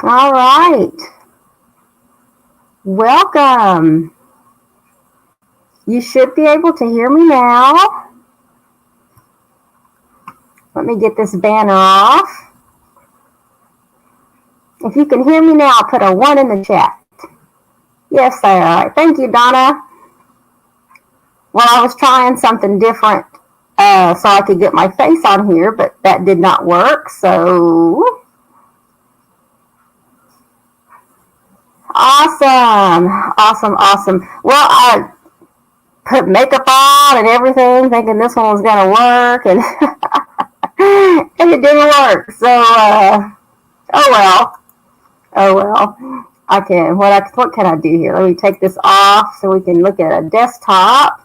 All right. Welcome. You should be able to hear me now. Let me get this banner off. If you can hear me now, put a 1 in the chat. Yes, they are. Thank you, Donna. Well, I was trying something different so I could get my face on here, but that did not work. So, awesome. Well, I put makeup on and everything, thinking this one was going to work, and, and it didn't work. So, oh well. What can I do here? Let me take this off so we can look at a desktop.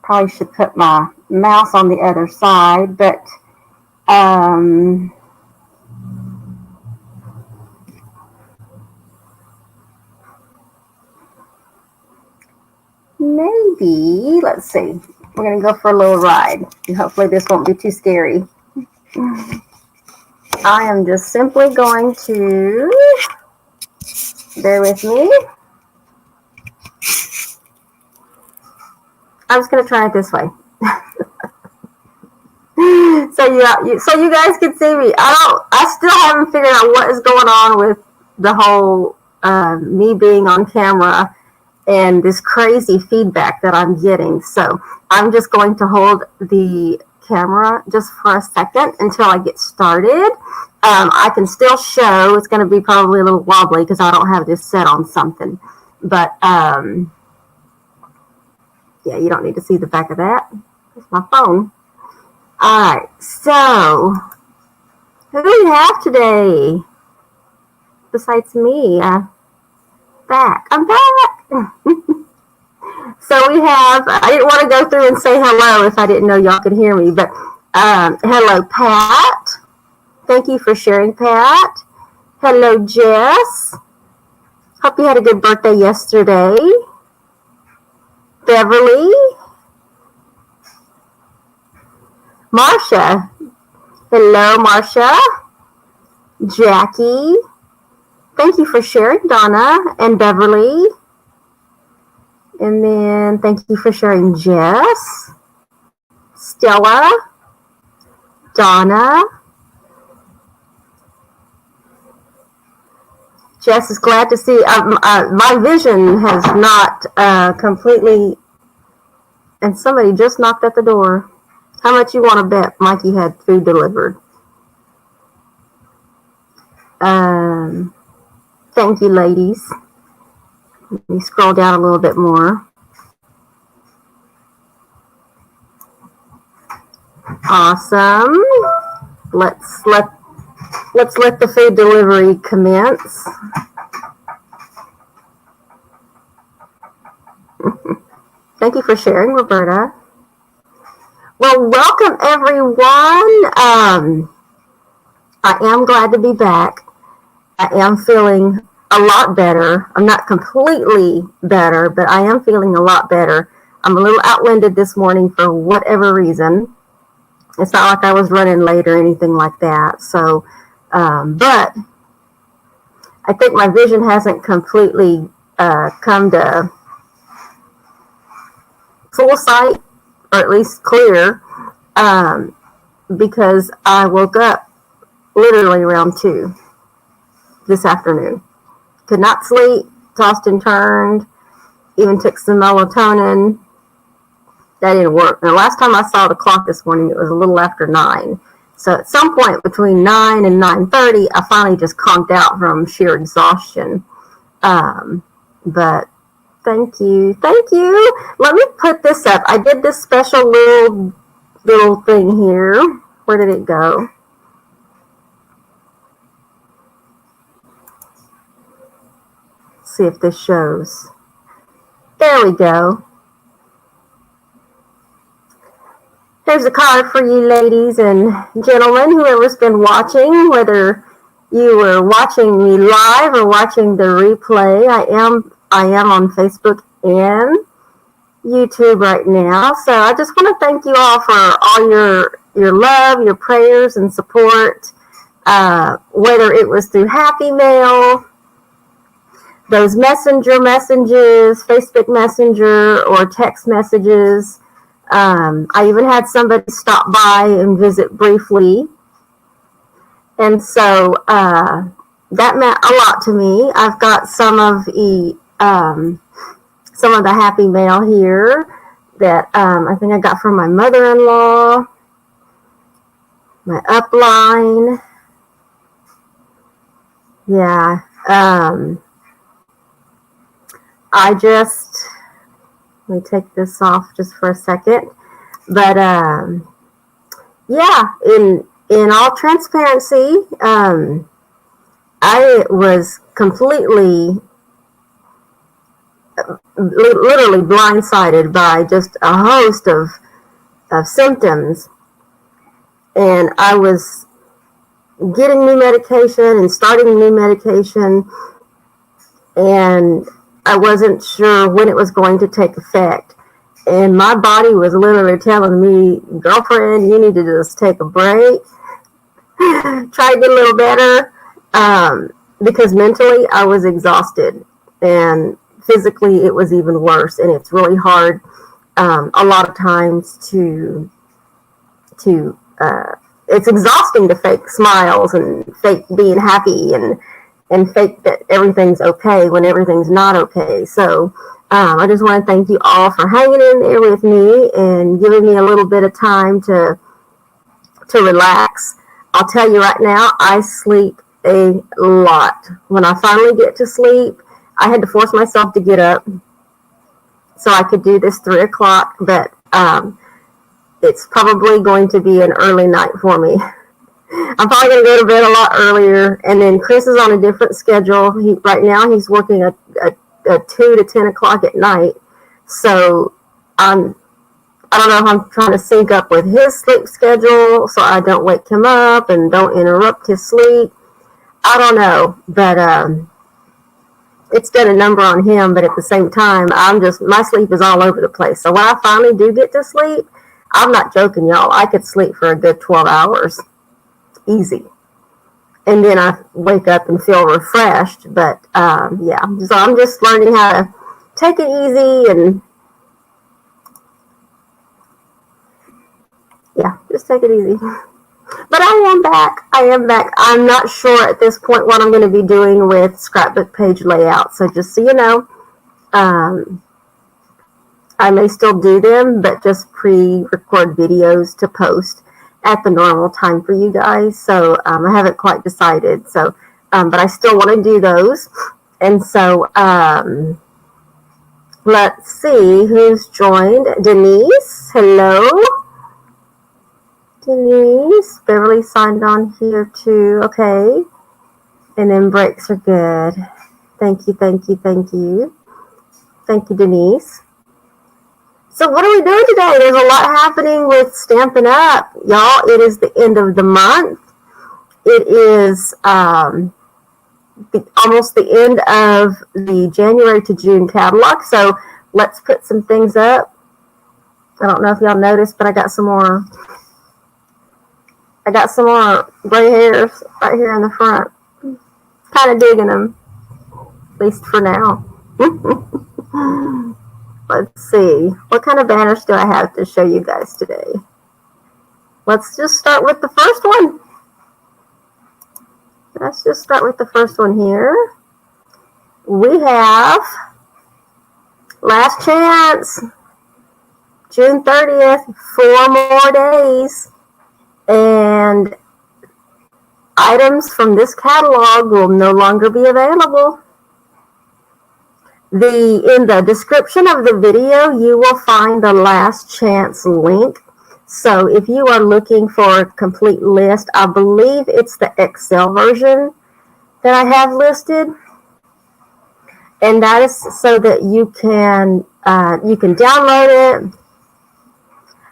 Probably should put my mouse on the other side, but maybe, let's see. We're going to go for a little ride, and hopefully this won't be too scary. I am just simply going to, bear with me. I'm just going to try it this way. So you guys can see me. I still haven't figured out what is going on with the whole me being on camera and this crazy feedback that I'm getting. So I'm just going to hold the camera just for a second until I get started. I can still show. It's going to be probably a little wobbly because I don't have this set on something. But yeah, you don't need to see the back of that. It's my phone. All right, so who do we have today besides me? I'm back. So we have, I didn't want to go through and say hello if I didn't know y'all could hear me, but hello, Pat. Thank you for sharing, Pat. Hello, Jess. Hope you had a good birthday yesterday. Beverly. Marcia. Hello, Marcia. Jackie. Thank you for sharing, Donna and Beverly. And then thank you for sharing, Jess. Stella. Donna. Jess is glad to see. My vision has not completely. And somebody just knocked at the door. How much you want to bet Mikey had food delivered? Thank you, ladies. Let me scroll down a little bit more. Awesome. Let's let the food delivery commence. Thank you for sharing, Roberta. Well, welcome everyone. I am glad to be back. I am feeling a lot better. I'm not completely better, but I am feeling a lot better. I'm a little outwinded this morning for whatever reason. It's not like I was running late or anything like that. So, but I think my vision hasn't completely come to full sight, or at least clear, because I woke up literally around 2 this afternoon. Could not sleep, tossed and turned, even took some melatonin. That didn't work. The last time I saw the clock this morning, it was a little after 9. So at some point between 9 and 9:30, I finally just conked out from sheer exhaustion. But thank you. Let me put this up. I did this special little thing here. Where did it go? See if this shows. There we go. Here's a card for you ladies and gentlemen, whoever's been watching, whether you were watching me live or watching the replay. I am on Facebook and YouTube right now. So I just want to thank you all for all your love, your prayers and support. whether it was through Happy Mail, those messenger messages, Facebook Messenger, or text messages. I even had somebody stop by and visit briefly. And so that meant a lot to me. I've got some of the Happy Mail here that I think I got from my mother-in-law, my upline. Yeah. Let me take this off just for a second. But yeah, in all transparency, I was completely, literally blindsided by just a host of symptoms. And I was getting new medication and starting new medication, and I wasn't sure when it was going to take effect. And my body was literally telling me, girlfriend, you need to just take a break. Try to get a little better. Because mentally I was exhausted, and physically it was even worse. And it's really hard a lot of times to it's exhausting to fake smiles and fake being happy and fake that everything's okay when everything's not okay. So I just want to thank you all for hanging in there with me and giving me a little bit of time to relax. I'll tell you right now, I sleep a lot. When I finally get to sleep, I had to force myself to get up so I could do this 3 o'clock, but it's probably going to be an early night for me. I'm probably going to go to bed a lot earlier, and then Chris is on a different schedule. Right now he's working a 2 to 10 o'clock at night, so I don't know if I'm trying to sync up with his sleep schedule so I don't wake him up and don't interrupt his sleep. I don't know, but it's done a number on him, but at the same time, my sleep is all over the place. So when I finally do get to sleep, I'm not joking, y'all, I could sleep for a good 12 hours. Easy. And then I wake up and feel refreshed. But yeah, so I'm just learning how to take it easy and yeah, just take it easy. But I am back. I'm not sure at this point what I'm going to be doing with scrapbook page layout. So just so you know, I may still do them, but just pre-record videos to post at the normal time for you guys. So I haven't quite decided. So, but I still want to do those. And so let's see who's joined. Denise, hello. Denise, Beverly signed on here too. Okay. And then breaks are good. Thank you, thank you, thank you. Thank you, Denise. So what are we doing today? There's a lot happening with Stampin' Up. Y'all, it is the end of the month. It is almost the end of the January to June catalog. So let's put some things up. I don't know if y'all noticed, but I got some more gray hairs right here in the front. Kind of digging them, at least for now. Let's see. What kind of banners do I have to show you guys today? Let's just start with the first one. Let's just start with the first one here. We have Last Chance, June 30th, 4 more days. And items from this catalog will no longer be available. In the description of the video, you will find the Last Chance link. So if you are looking for a complete list, I believe it's the Excel version that I have listed. And that is so that you can download it.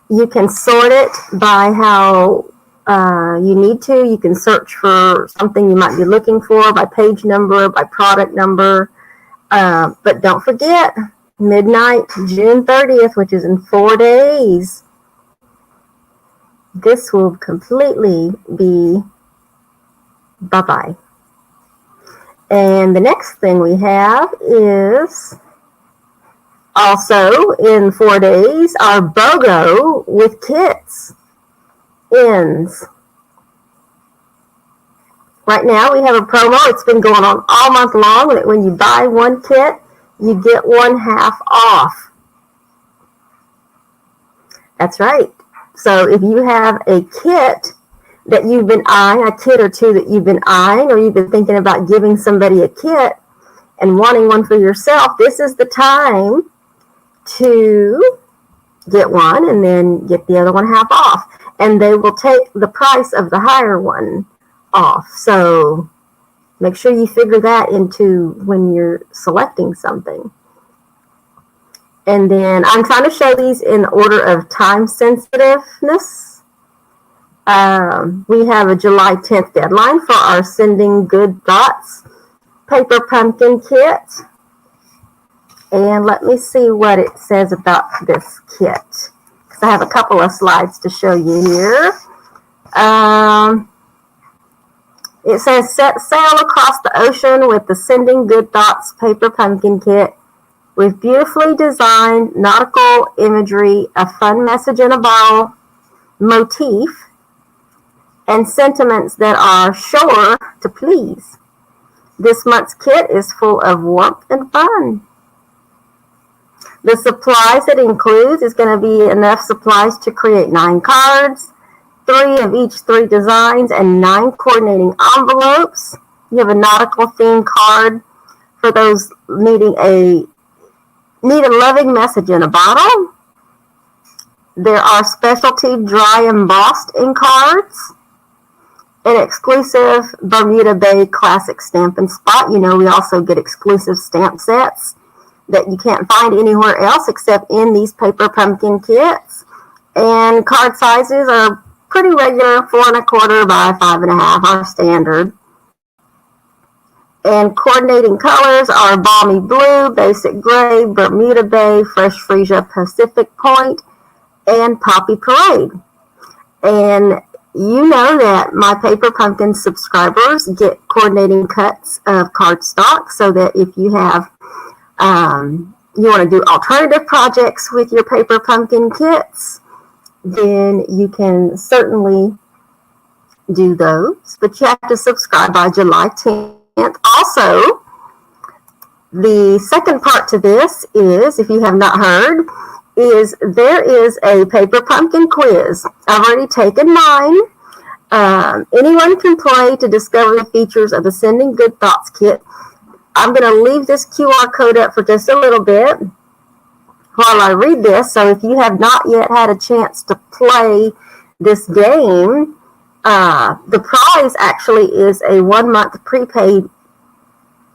You can sort it by how you need to. You can search for something you might be looking for by page number, by product number. But don't forget, midnight, June 30th, which is in 4 days. This will completely be Bye-bye. And the next thing we have is also in 4 days, our BOGO with kits ends. Right now we have a promo. It's been going on all month long that when you buy one kit, you get one half off. That's right. So if you have a kit that you've been eyeing, a kit or two that you've been eyeing, or you've been thinking about giving somebody a kit and wanting one for yourself, this is the time to get one and then get the other one half off. And they will take the price of the higher one off. So make sure you figure that into when you're selecting something. And then I'm trying to show these in order of time sensitiveness. We have a July 10th deadline for our Sending Good Thoughts Paper Pumpkin Kit. And let me see what it says about this kit, because I have a couple of slides to show you here. It says, set sail across the ocean with the Sending Good Thoughts Paper Pumpkin Kit with beautifully designed nautical imagery, a fun message in a bottle motif, and sentiments that are sure to please. This month's kit is full of warmth and fun. The supplies it includes is going to be enough supplies to create 9 cards, 3 of each 3 designs, and 9 coordinating envelopes. You have a nautical themed card for those needing a loving message in a bottle. There are specialty dry embossed ink cards, an exclusive Bermuda Bay classic stamp and spot. You know, we also get exclusive stamp sets that you can't find anywhere else except in these paper pumpkin kits. And card sizes are pretty regular, 4 1/4 by 5 1/2, our standard. And coordinating colors are balmy blue, basic gray, Bermuda Bay, fresh freesia, Pacific Point, and Poppy Parade. And you know that my Paper Pumpkin subscribers get coordinating cuts of cardstock, so that if you have you want to do alternative projects with your Paper Pumpkin kits, then you can certainly do those. But you have to subscribe by July 10th. Also, the second part to this is, if you have not heard, is there is a Paper Pumpkin quiz. I've already taken mine. Anyone can play to discover the features of the Sending Good Thoughts kit. I'm going to leave this QR code up for just a little bit while I read this. So if you have not yet had a chance to play this game, the prize actually is a 1-month prepaid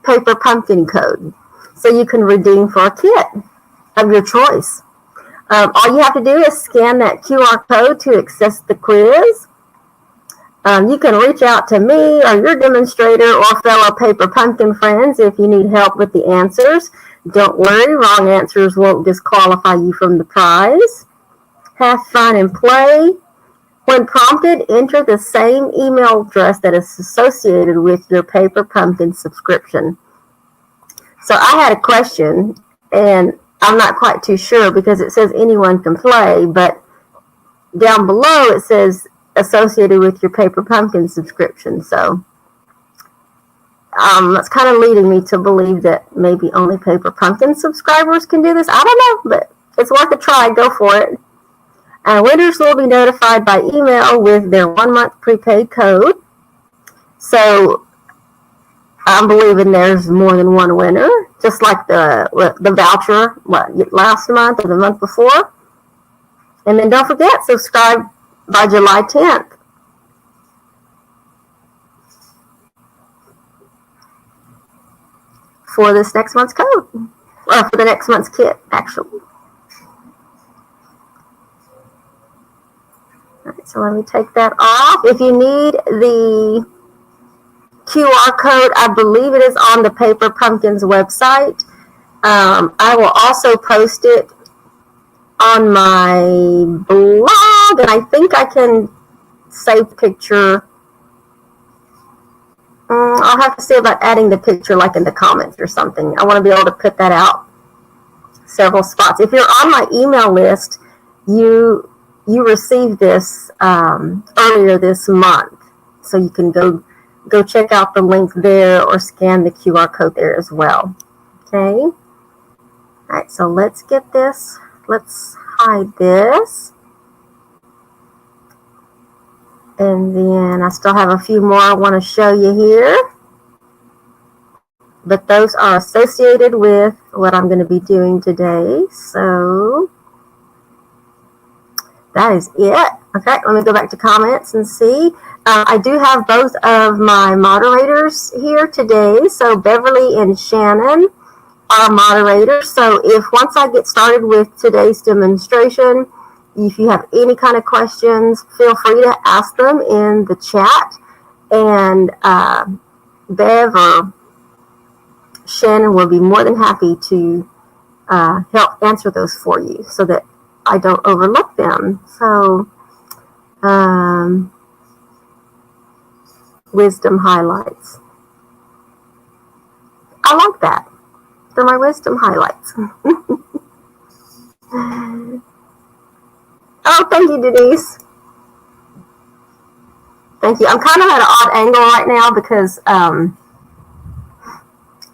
Paper Pumpkin code. So you can redeem for a kit of your choice. All you have to do is scan that QR code to access the quiz. You can reach out to me or your demonstrator or fellow Paper Pumpkin friends if you need help with the answers. Don't worry, wrong answers won't disqualify you from the prize. Have fun and play. When prompted, enter the same email address that is associated with your Paper Pumpkin subscription. So I had a question, and I'm not quite too sure because it says anyone can play, but down below it says associated with your Paper Pumpkin subscription. So that's kind of leading me to believe that maybe only Paper Pumpkin subscribers can do this. I don't know, but it's worth a try. Go for it. And winners will be notified by email with their 1-month prepaid code. So I'm believing there's more than one winner, just like the voucher last month or the month before. And then don't forget, subscribe by July 10th. For this next month's code, or for the next month's kit, actually. All right, so let me take that off. If you need the QR code, I believe it is on the Paper Pumpkins website. I will also post it on my blog, and I think I can save picture I'll have to see about adding the picture like in the comments or something. I want to be able to put that out several spots. If you're on my email list, you received this earlier this month, so you can go check out the link there or scan the QR code there as well. Okay. All right, so let's get this. Let's hide this. And then I still have a few more I want to show you here. But those are associated with what I'm going to be doing today. So that is it. Okay, let me go back to comments and see. I do have both of my moderators here today. So Beverly and Shannon are moderators. So if once I get started with today's demonstration, if you have any kind of questions, feel free to ask them in the chat. And Bev or Shannon will be more than happy to help answer those for you so that I don't overlook them. So, wisdom highlights. I like that. They're my wisdom highlights. Oh, thank you, Denise. Thank you. I'm kind of at an odd angle right now because I'm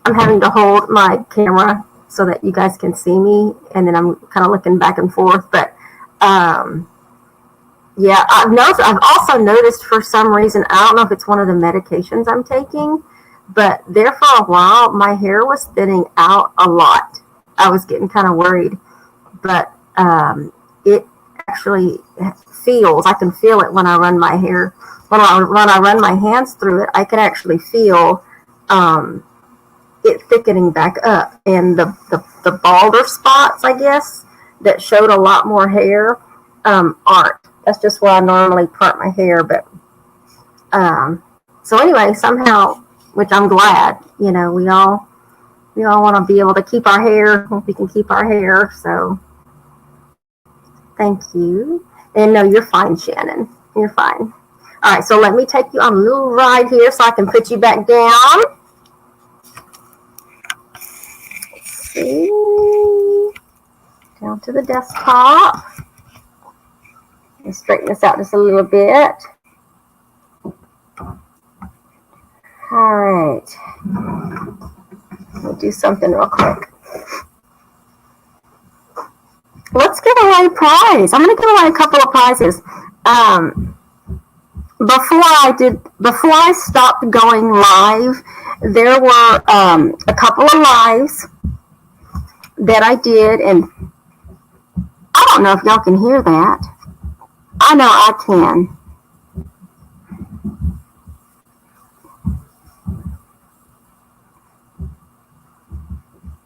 having to hold my camera so that you guys can see me, and then I'm kind of looking back and forth. But yeah, I've also noticed for some reason, I don't know if it's one of the medications I'm taking, but there for a while, my hair was thinning out a lot. I was getting kind of worried, but it actually feels, I can feel it when I run my hair. When I run my hands through it, I can actually feel it thickening back up. And the balder spots, I guess, that showed a lot more hair aren't. That's just where I normally part my hair. But so anyway, somehow, which I'm glad, you know, we all want to be able to keep our hair. We can keep our hair. So thank you. And no, you're fine, Shannon. You're fine. All right, so let me take you on a little ride here so I can put you back down. Let's see. Down to the desktop. Let me straighten this out just a little bit. All right. Let me do something real quick. Let's give away a prize. I'm going to give away a couple of prizes. Before I stopped going live, there were a couple of lives that I did, and I don't know if y'all can hear that. I know I can.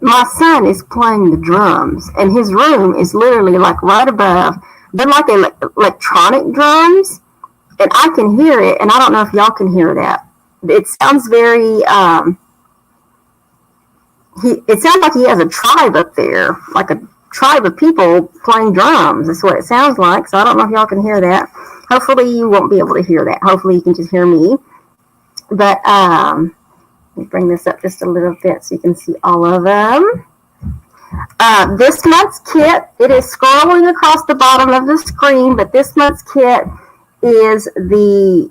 My son is playing the drums, and his room is literally like right above. They're like electronic drums, and I can hear it, and I don't know if y'all can hear that. It sounds very, it sounds like he has a tribe up there, like a tribe of people playing drums. That's what it sounds like, so I don't know if y'all can hear that. Hopefully you won't be able to hear that. Hopefully you can just hear me. But, let me bring this up just a little bit so you can see all of them. This month's kit, it is scrolling across the bottom of the screen, but this month's kit is the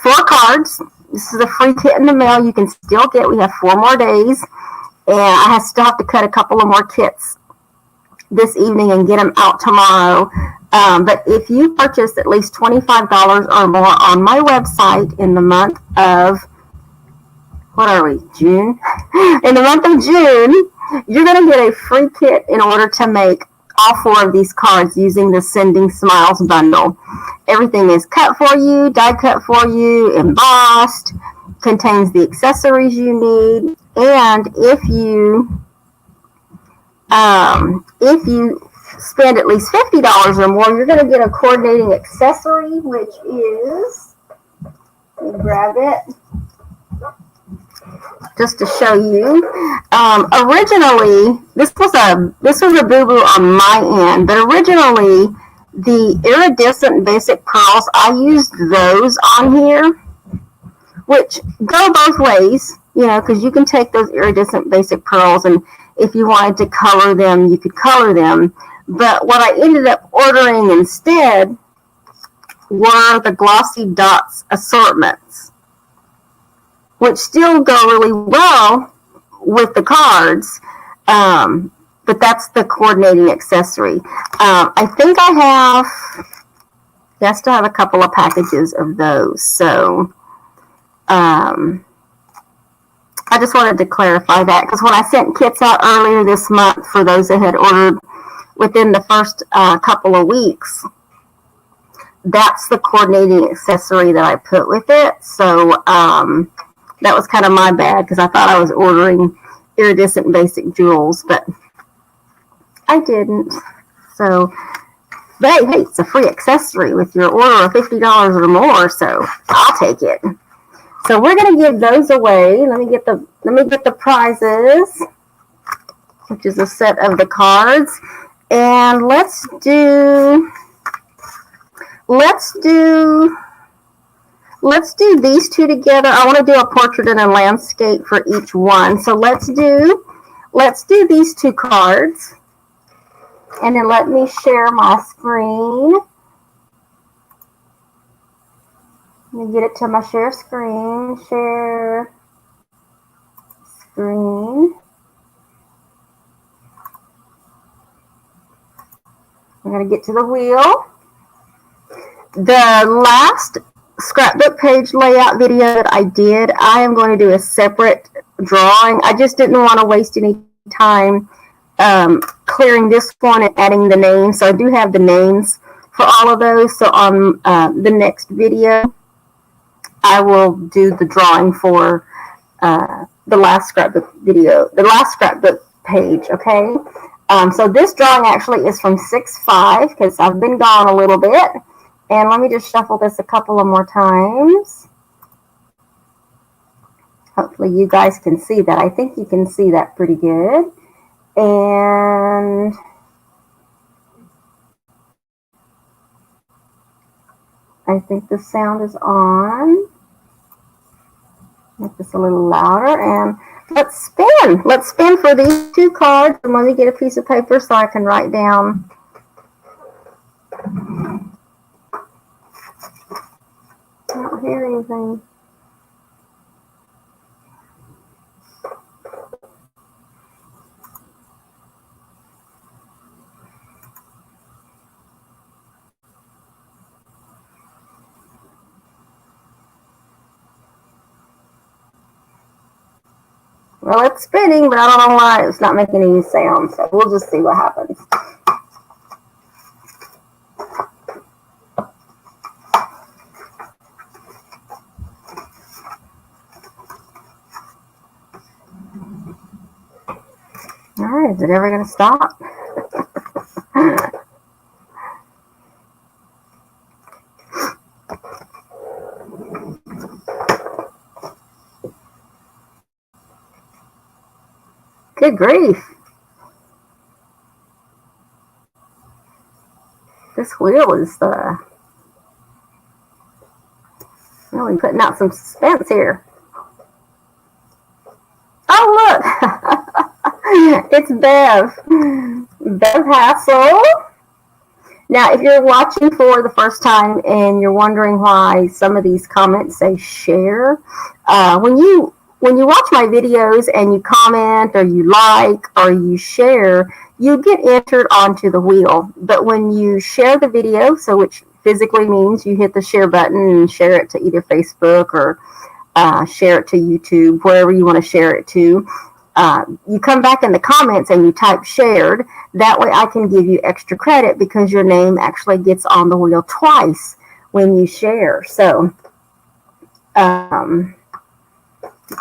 4 cards. This is a free kit in the mail you can still get. We have 4 more days, and I still have to cut a couple of more kits this evening and get them out tomorrow. But if you purchase at least $25 or more on my website in the month of, what are we, June? In the month of June, you're going to get a free kit in order to make all 4 of these cards using the Sending Smiles bundle. Everything is cut for you, die cut for you, embossed, contains the accessories you need, and if you spend at least $50 or more, you're going to get a coordinating accessory, which is, let me grab it, just to show you. Originally, this was a boo-boo on my end, but originally the iridescent basic pearls, I used those on here. which go both ways, you know, because you can take those iridescent basic pearls, and if you wanted to color them, you could color them. But what I ended up ordering instead were the Glossy Dots assortments, which still go really well with the cards. But that's the coordinating accessory. I think I still have a couple of packages of those. So I just wanted to clarify that, because when I sent kits out earlier this month for those that had ordered within the first couple of weeks, that's the coordinating accessory that I put with it. So that was kind of my bad, because I thought I was ordering iridescent basic jewels, but I didn't. So, but hey, it's a free accessory with your order of $50 or more, so I'll take it. So we're gonna give those away. Let me get the prizes, which is a set of the cards, and let's do these two together. I want to do a portrait and a landscape for each one. So let's do these two cards. And then let me share my screen. Let me get it to my share screen. Share screen. I'm going to get to the wheel. The last scrapbook page layout video that I did, I am going to do a separate drawing. I just didn't want to waste any time clearing this one and adding the names. So I do have the names for all of those. So on the next video, I will do the drawing for the last scrapbook video, the last scrapbook page, okay? So this drawing actually is from 6/5, because I've been gone a little bit. And let me just shuffle this a couple of more times. Hopefully you guys can see that. I think you can see that pretty good. And I think the sound is on. Make this a little louder, and let's spin. Let's spin for these two cards. And let me get a piece of paper so I can write down. I don't hear anything. Well, it's spinning, but I don't know why it's not making any sound. So we'll just see what happens. All right, is it ever going to stop? Good grief. This wheel is really putting out some suspense here. Oh, look. It's Bev. Bev Hassel. Now, if you're watching for the first time and you're wondering why some of these comments say share, when you watch my videos and you comment or you like or you share, you get entered onto the wheel. But when you share the video, so which physically means you hit the share button and share it to either Facebook or share it to YouTube, wherever you want to share it to, you come back in the comments and you type shared. That way I can give you extra credit because your name actually gets on the wheel twice when you share. So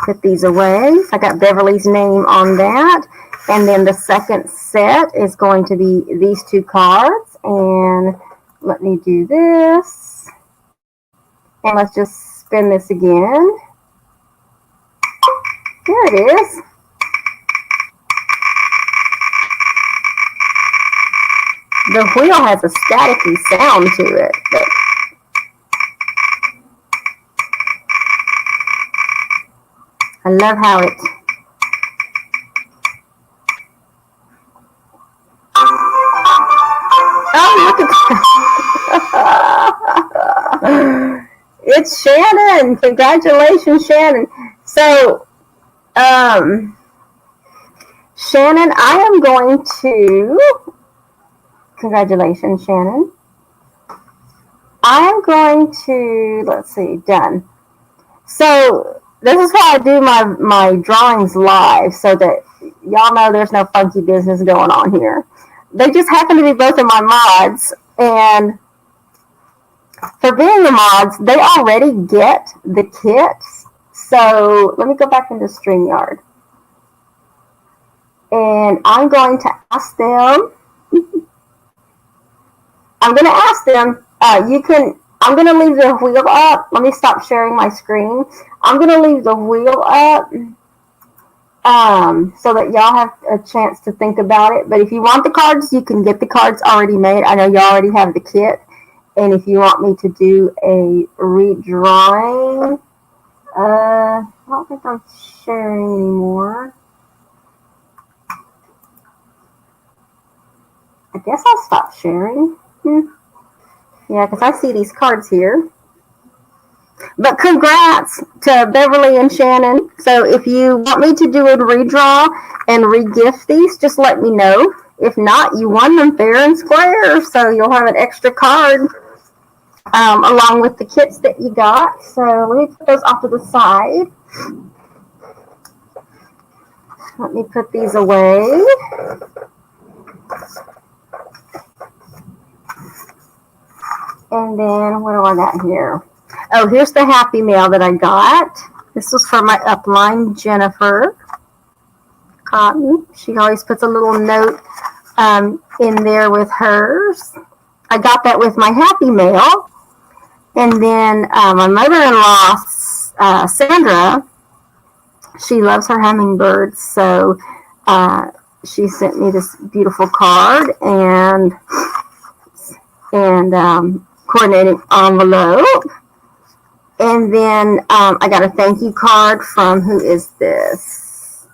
put these away. I got Beverly's name on that. And then the second set is going to be these two cards. And let me do this. And let's just spin this again. There it is. The wheel has a staticky sound to it. But I love how it... Oh, look at that. It's Shannon. Congratulations, Shannon. So, Shannon, I am going to... Congratulations, Shannon. I am going to... Let's see. Done. So, this is how I do my drawings live, so that y'all know there's no funky business going on here. They just happen to be both of my mods, and for being the mods, they already get the kits. So let me go back into StreamYard, and I'm going to ask them. I'm going to ask them. I'm going to leave the wheel up. Let me stop sharing my screen. I'm going to leave the wheel up. So that y'all have a chance to think about it. But if you want the cards, you can get the cards already made. I know you already have the kit. And if you want me to do a redrawing, I don't think I'm sharing anymore. I guess I'll stop sharing. Yeah, because I see these cards here. But congrats to Beverly and Shannon. So if you want me to do a redraw and regift these, just let me know. If not, you won them fair and square. So you'll have an extra card along with the kits that you got. So let me put those off to the side. Let me put these away. And then what do I got here? Oh, here's the Happy Mail that I got. This was for my upline, Jennifer Cotton. She always puts a little note in there with hers. I got that with my Happy Mail. And then my mother-in-law, Sandra, she loves her hummingbirds. So she sent me this beautiful card and coordinating envelope. And then I got a thank you card from, who is this?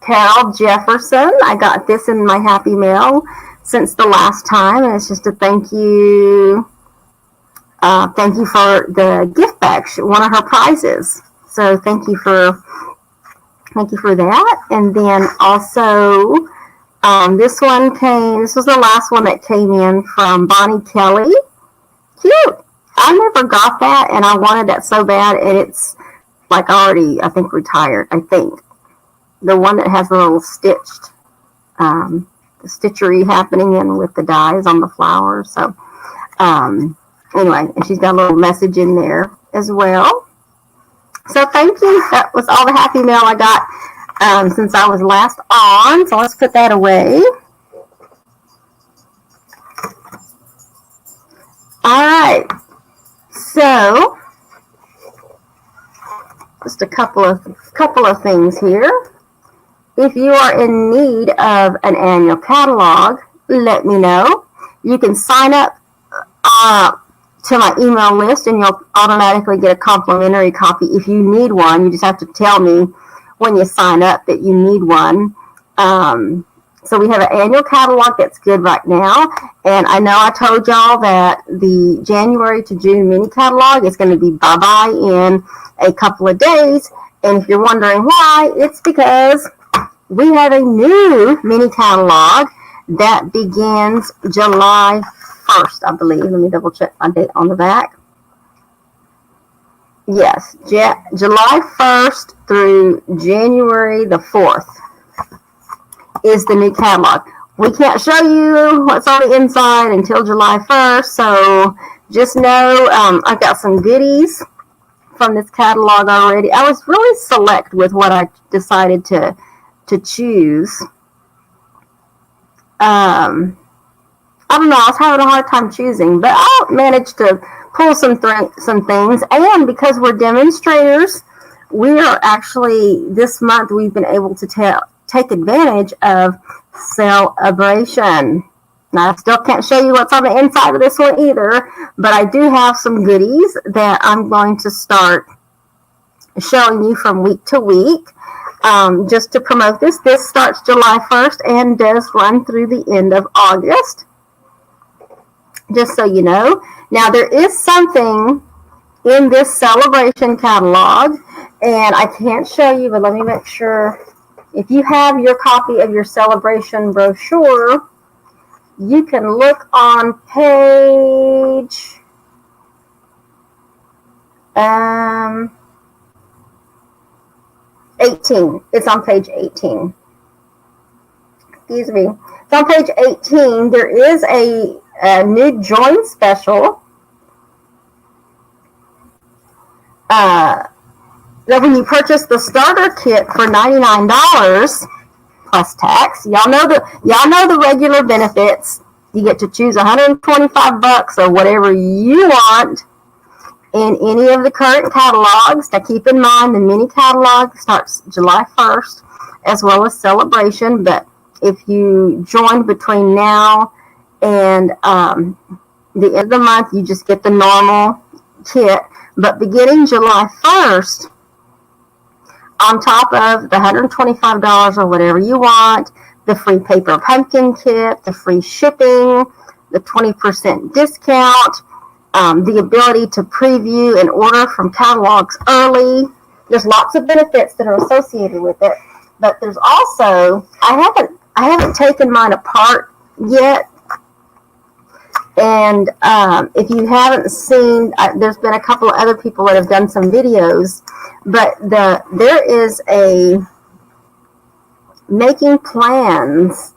Carol Jefferson. I got this in my Happy Mail since the last time. And it's just a thank you. Thank you for the gift bag, one of her prizes. So thank you for that. And then also this was the last one that came in from Bonnie Kelly. Cute. I never got that, and I wanted that so bad, and it's like already, I think, retired, I think. The one that has a little stitched, the stitchery happening in with the dyes on the flowers. So, anyway, and she's got a little message in there as well. So, thank you. That was all the Happy Mail I got since I was last on. So, let's put that away. All right. So, just a couple of things here. If you are in need of an annual catalog, let me know. You can sign up to my email list, and you'll automatically get a complimentary copy if you need one. You just have to tell me when you sign up that you need one. So we have an annual catalog that's good right now. And I know I told y'all that the January to June mini catalog is going to be bye-bye in a couple of days. And if you're wondering why, it's because we have a new mini catalog that begins July 1st, I believe. Let me double check my date on the back. Yes, July 1st through January the 4th. Is the new catalog. We can't show you what's on the inside until July 1st, so just know I've got some goodies from this catalog already. I was really select with what I decided to choose. I don't know, I was having a hard time choosing, but I managed to pull some things, and because we're demonstrators, we are actually, this month, we've been able to take advantage of Celebration. Now, I still can't show you what's on the inside of this one either, but I do have some goodies that I'm going to start showing you from week to week. Just to promote this, this starts July 1st and does run through the end of August. Just so you know. Now, there is something in this celebration catalog, and I can't show you, but let me make sure. If you have your copy of your celebration brochure, you can look on page 18. It's on page 18. Excuse me. It's on page 18. There is a new join special. That when you purchase the starter kit for $99 plus tax, y'all know the regular benefits. You get to choose $125 or whatever you want in any of the current catalogs. Now keep in mind the mini catalog starts July 1st as well as celebration, but if you join between now and the end of the month, you just get the normal kit. But beginning July 1st, on top of the $125 or whatever you want, the free paper pumpkin kit, the free shipping, the 20% discount, the ability to preview and order from catalogs early. There's lots of benefits that are associated with it. But there's also, I haven't taken mine apart yet. And if you haven't seen, there's been a couple of other people that have done some videos, but there is a making plans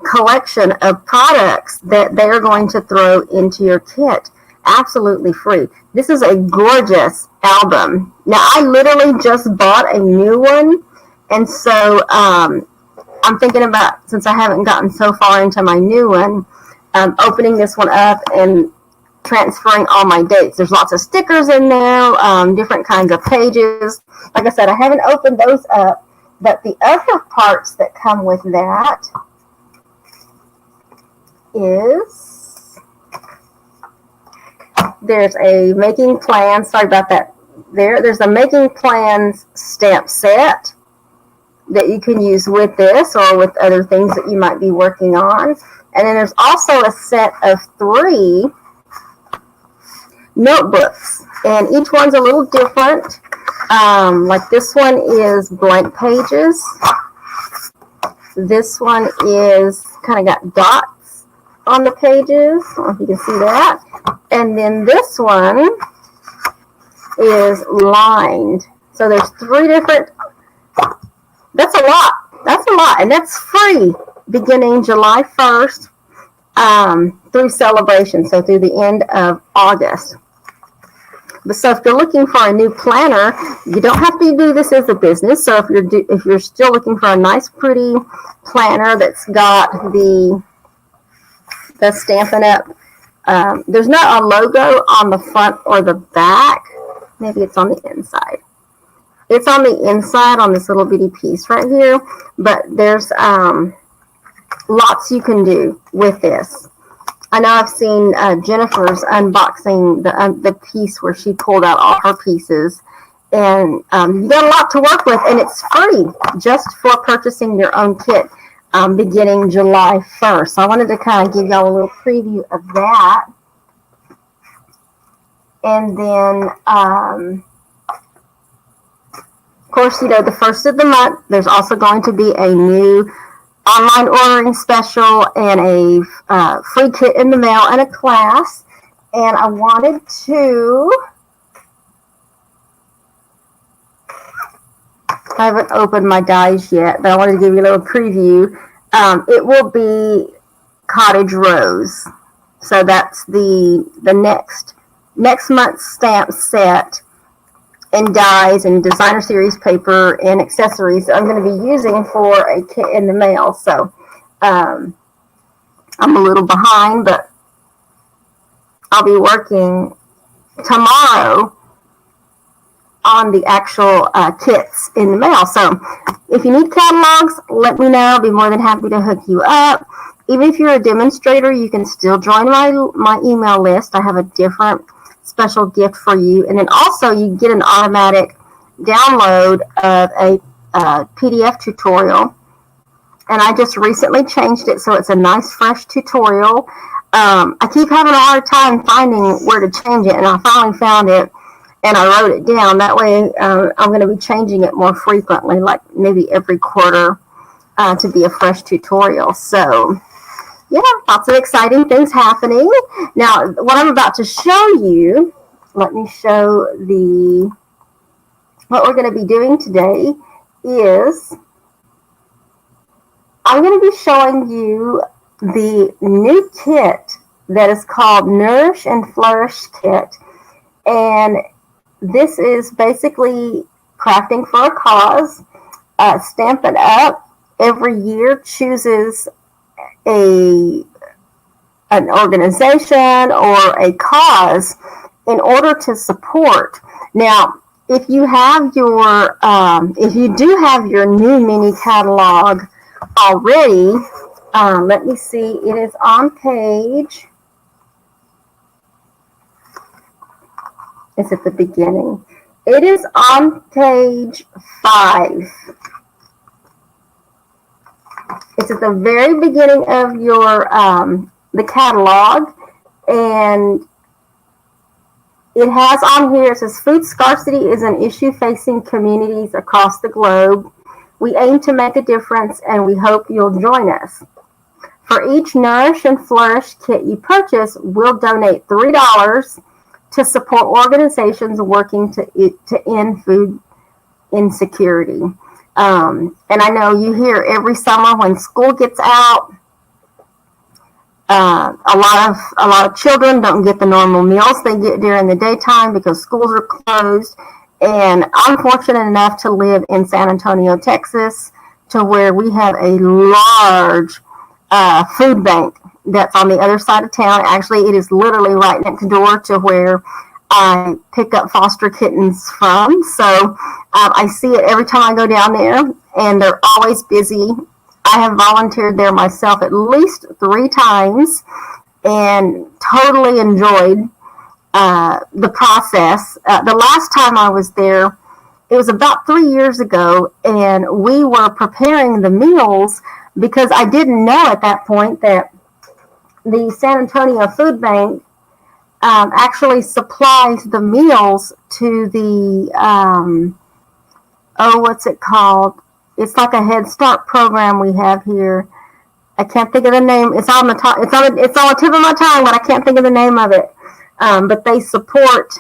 collection of products that they are going to throw into your kit absolutely free. This is a gorgeous album. Now, I literally just bought a new one, and so I'm thinking about, since I haven't gotten so far into my new one, opening this one up and transferring all my dates. There's lots of stickers in there, different kinds of pages. Like I said, I haven't opened those up, but the other parts that come with that is there's a making plans. Sorry about that. There's a making plans stamp set that you can use with this or with other things that you might be working on. And then there's also a set of 3 notebooks, and each one's a little different. Like this one is blank pages. This one is kind of got dots on the pages. I don't know if you can see that. And then this one is lined. So there's 3 different. That's a lot. That's a lot, and that's free beginning July 1st through celebration, so through the end of August. But so if you're looking for a new planner, you don't have to do this as a business. So if you're still looking for a nice, pretty planner that's got the Stampin' Up, there's not a logo on the front or the back. Maybe it's on the inside. It's on the inside on this little bitty piece right here, but there's lots you can do with this. I know I've seen Jennifer's unboxing the piece where she pulled out all her pieces, and you got a lot to work with, and it's free just for purchasing your own kit beginning July 1st. So I wanted to kind of give y'all a little preview of that. And then of course, you know, the first of the month, there's also going to be a new online ordering special and a free kit in the mail and a class. And I wanted to, I haven't opened my dies yet, but I wanted to give you a little preview. It will be Cottage Rose. So that's the next month's stamp set and dies and designer series paper and accessories that I'm going to be using for a kit in the mail. So I'm a little behind, but I'll be working tomorrow on the actual kits in the mail. So if you need catalogs, let me know. I'll be more than happy to hook you up. Even if you're a demonstrator, you can still join my email list. I have a different special gift for you. And then also you get an automatic download of a PDF tutorial. And I just recently changed it so it's a nice fresh tutorial. I keep having a hard time finding where to change it, and I finally found it, and I wrote it down. That way I'm going to be changing it more frequently, like maybe every quarter, to be a fresh tutorial. So yeah, lots of exciting things happening. Now, what I'm about to show you, let me show what we're going to be doing today is I'm going to be showing you the new kit that is called Nourish and Flourish Kit. And this is basically crafting for a cause. Stampin' Up! Every year chooses an organization or a cause in order to support. Now, if you do have your new mini catalog already, let me see, it is on page, it's at the beginning. It is on page 5. It's at the very beginning of your the catalog, and it has on here, it says food scarcity is an issue facing communities across the globe. We aim to make a difference, and we hope you'll join us. For each Nourish and Flourish kit you purchase, we'll donate $3 to support organizations working to end food insecurity. And I know you hear every summer when school gets out, a lot of children don't get the normal meals they get during the daytime because schools are closed. And I'm fortunate enough to live in San Antonio, Texas, to where we have a large food bank that's on the other side of town. Actually, it is literally right next door to where I pick up foster kittens from. So I see it every time I go down there, and they're always busy. I have volunteered there myself at least 3 times and totally enjoyed the process. The last time I was there, it was about 3 years ago, and we were preparing the meals because I didn't know at that point that the San Antonio Food Bank actually supplies the meals to the, what's it called? It's like a Head Start program we have here. I can't think of the name. It's on the top. It's on the tip of my tongue, but I can't think of the name of it. But they support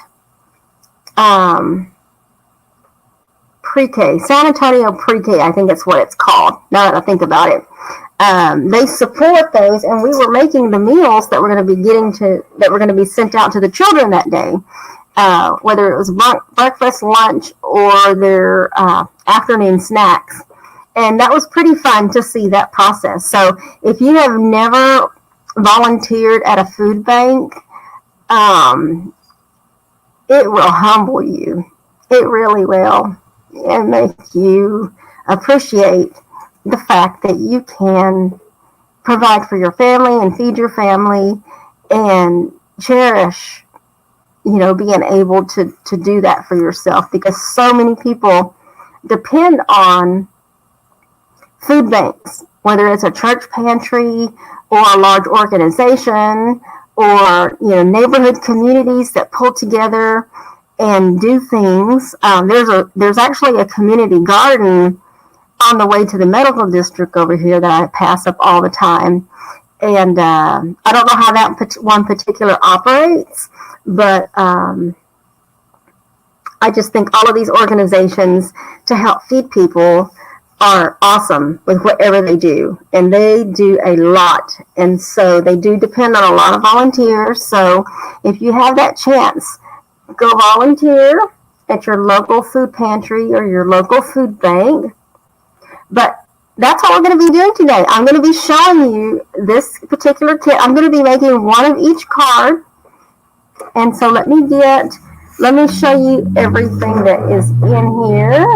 pre-K, San Antonio pre-K, I think it's what it's called, now that I think about it. They support those, and we were making the meals that we're going to be sent out to the children that day, whether it was breakfast, lunch, or their afternoon snacks. And that was pretty fun to see that process. So if you have never volunteered at a food bank, it will humble you. It really will. And make you appreciate the fact that you can provide for your family and feed your family and cherish, being able to do that for yourself, because so many people depend on food banks, whether it's a church pantry or a large organization or neighborhood communities that pull together and do things. There's actually a community garden on the way to the medical district over here that I pass up all the time. And I don't know how that one particular operates, but I just think all of these organizations to help feed people are awesome with whatever they do. And they do a lot. And so they do depend on a lot of volunteers. So if you have that chance, go volunteer at your local food pantry or your local food bank. But that's what we're going to be doing today. I'm going to be showing you this particular kit. I'm going to be making one of each card. And so let me show you everything that is in here.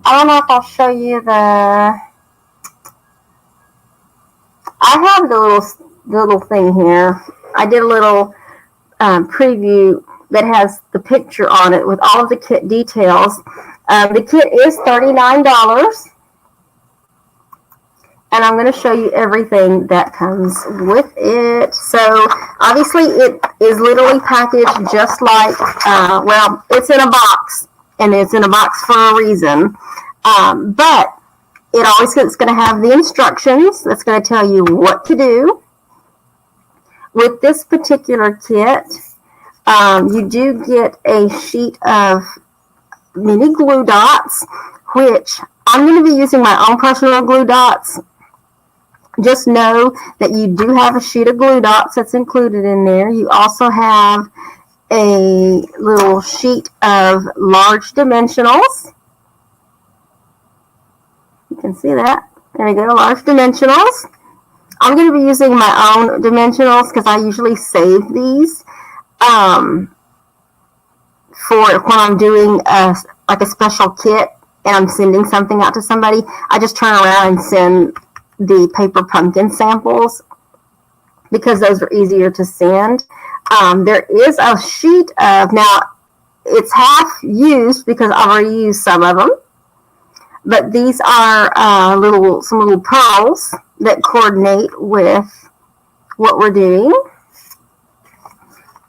I don't know if I'll show you I have the little thing here. I did a little preview that has the picture on it with all of the kit details. The kit is $39. And I'm going to show you everything that comes with it. So obviously it is literally packaged just like, well, it's in a box, and it's in a box for a reason. But it always is going to have the instructions that's going to tell you what to do. With this particular kit, you do get a sheet of mini glue dots, which I'm going to be using my own personal glue dots. Just know that you do have a sheet of glue dots that's included in there. You also have a little sheet of large dimensionals. You can see that. There we go, large dimensionals. I'm going to be using my own dimensionals because I usually save these for when I'm doing like a special kit and I'm sending something out to somebody. I just turn around and send the paper pumpkin samples because those are easier to send. There is a sheet of, now it's half used because I've already used some of them, but these are some little pearls that coordinate with what we're doing.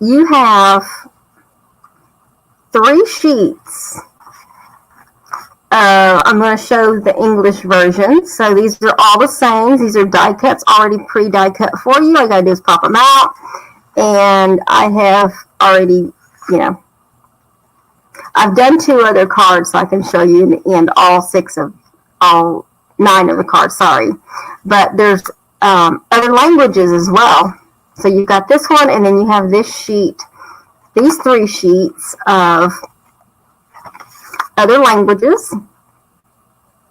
You have 3 sheets. I'm going to show the English version. So these are all the same. These are die cuts already pre-die cut for you. All I got to do is pop them out. And I have already, I've done 2 other cards so I can show you in the end all 9 of the cards, sorry. But there's other languages as well. So you've got this one, and then you have this sheet, these 3 sheets of other languages.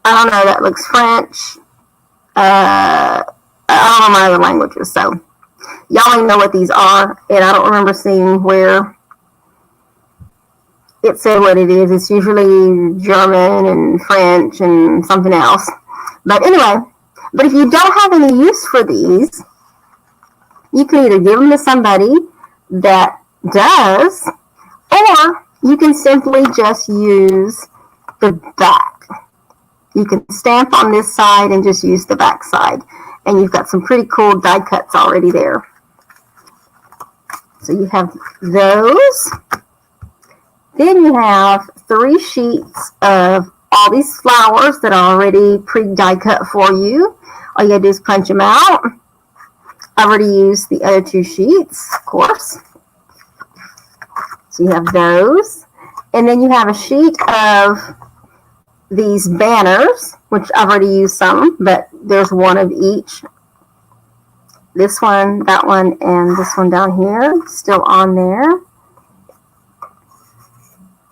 I don't know, that looks French. I don't know my other languages, so y'all know what these are, and I don't remember seeing where it said what it is. It's usually German and French and something else. But anyway, but if you don't have any use for these, you can either give them to somebody that does, or you can simply just use the back. You can stamp on this side and just use the back side. And you've got some pretty cool die cuts already there. So you have those. Then you have 3 sheets of all these flowers that are already pre-die cut for you. All you gotta do is punch them out. I've already used the other 2 sheets, of course. So you have those. And then you have a sheet of these banners, which I've already used some, but there's 1 of each. This one, that one, and this one down here, still on there.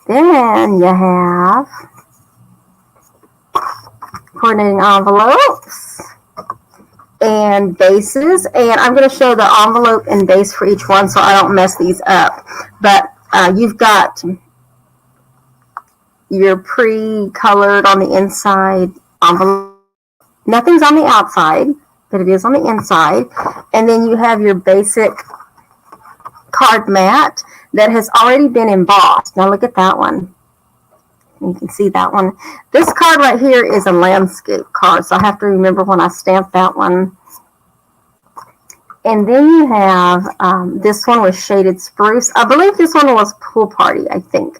Then you have coordinating envelopes and bases. And I'm going to show the envelope and base for each one so I don't mess these up. But you've got your pre-colored on the inside envelope. Nothing's on the outside, but it is on the inside. And then you have your basic card mat that has already been embossed. Now look at that one. You can see that one. This card right here is a landscape card, so I have to remember when I stamp that one. And then you have this one with shaded spruce. I believe this one was Pool Party, I think.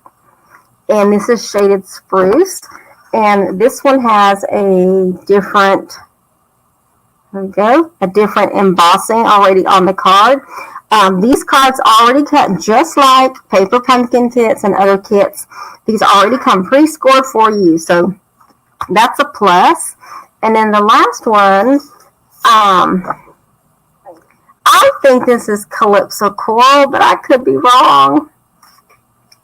And this is shaded spruce. And this one has a different, there we go, a different embossing already on the card. These cards already cut just like paper pumpkin kits and other kits. These already come pre-scored for you, so that's a plus. And then the last one, I think this is Calypso Coral, but I could be wrong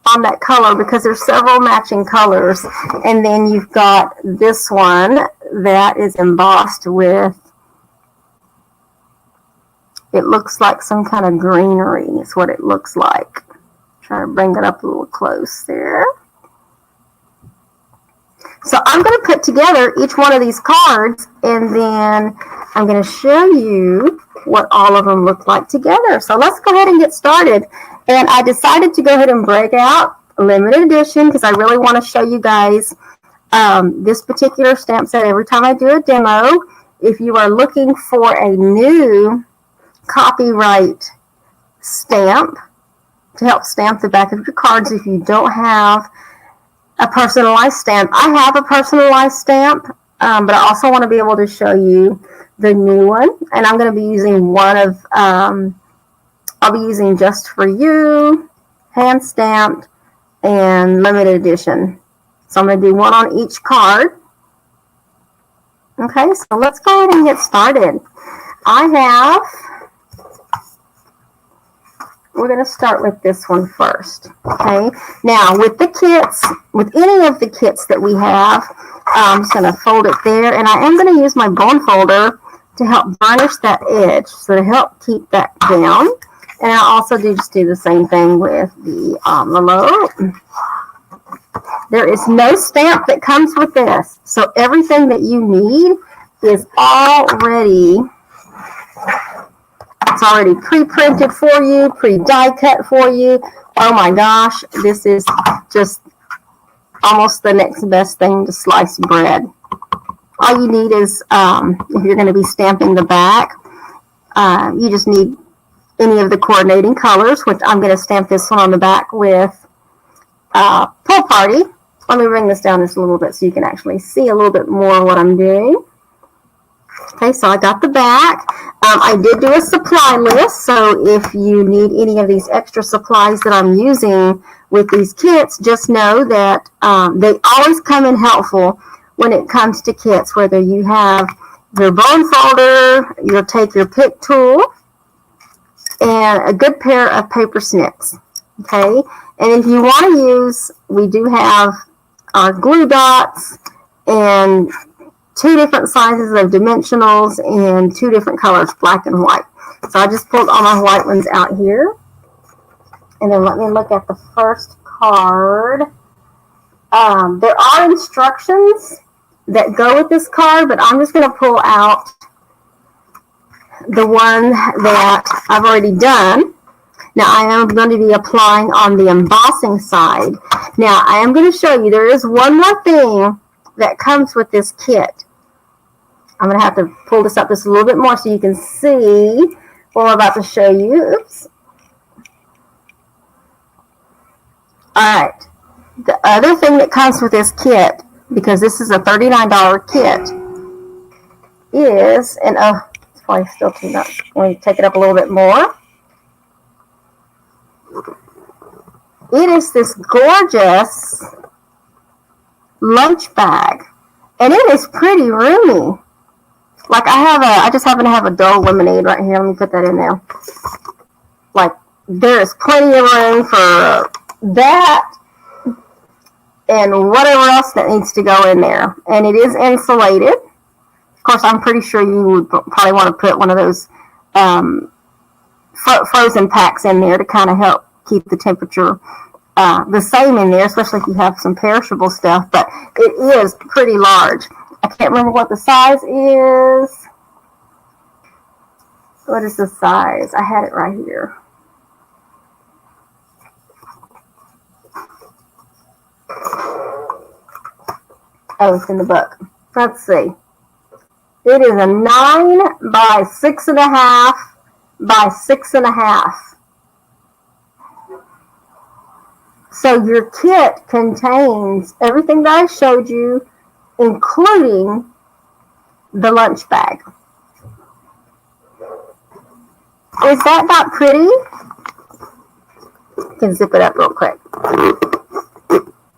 on that color because there's several matching colors. And then you've got this one that is embossed with, it looks like some kind of greenery is what it looks like. Try to bring it up a little close there. So I'm going to put together each one of these cards, and then I'm going to show you what all of them look like together. So let's go ahead and get started. And I decided to go ahead and break out limited edition because I really want to show you guys this particular stamp set every time I do a demo. If you are looking for a new copyright stamp to help stamp the back of your cards, if you don't have a personalized stamp, I have a personalized stamp, but I also want to be able to show you the new one. And I'm going to be using one of, I'll be using Just For You, hand stamped, and limited edition. So I'm going to do one on each card. Okay, so let's go ahead and get started. We're going to start with this one first. Okay, now with the kits, with any of the kits that we have, I'm just going to fold it there, and I am going to use my bone folder to help varnish that edge, so to help keep that down. And I'll also do the same thing with the envelope. There is no stamp that comes with this, so everything that you need is already, it's already pre-printed for you, pre-die cut for you. Oh my gosh, this is just almost the next best thing to sliced bread. All you need is, if you're going to be stamping the back, you just need any of the coordinating colors, which I'm going to stamp this one on the back with Pool Party. Let me bring this down just a little bit so you can actually see a little bit more what I'm doing. Okay, so I got the back. I did do a supply list, so if you need any of these extra supplies that I'm using with these kits, just know that they always come in helpful when it comes to kits, whether you have your bone folder, you'll take your pick tool, and a good pair of paper snips. Okay, and if you want to use, we do have our glue dots and 2 different sizes of dimensionals and 2 different colors, black and white. So I just pulled all my white ones out here. And then let me look at the first card. There are instructions that go with this card, but I'm just going to pull out the one that I've already done. Now, I am going to be applying on the embossing side. Now, I am going to show you there is one more thing that comes with this kit. I'm going to have to pull this up just a little bit more so you can see what I'm about to show you. Oops. All right. The other thing that comes with this kit, because this is a $39 kit, is, and it's probably still too much. I'm going to take it up a little bit more. It is this gorgeous lunch bag, and it is pretty roomy. Like I just happen to have a dull lemonade right here. Let me put that in there. Like there is plenty of room for that and whatever else that needs to go in there. And it is insulated. Of course, I'm pretty sure you would probably want to put one of those frozen packs in there to kind of help keep the temperature the same in there, especially if you have some perishable stuff. But it is pretty large. I can't remember what the size is. What is the size? I had it right here. Oh, it's in the book. Let's see. It is a 9 by 6.5 by 6.5. So your kit contains everything that I showed you, including the lunch bag. Is that not pretty? I can zip it up real quick.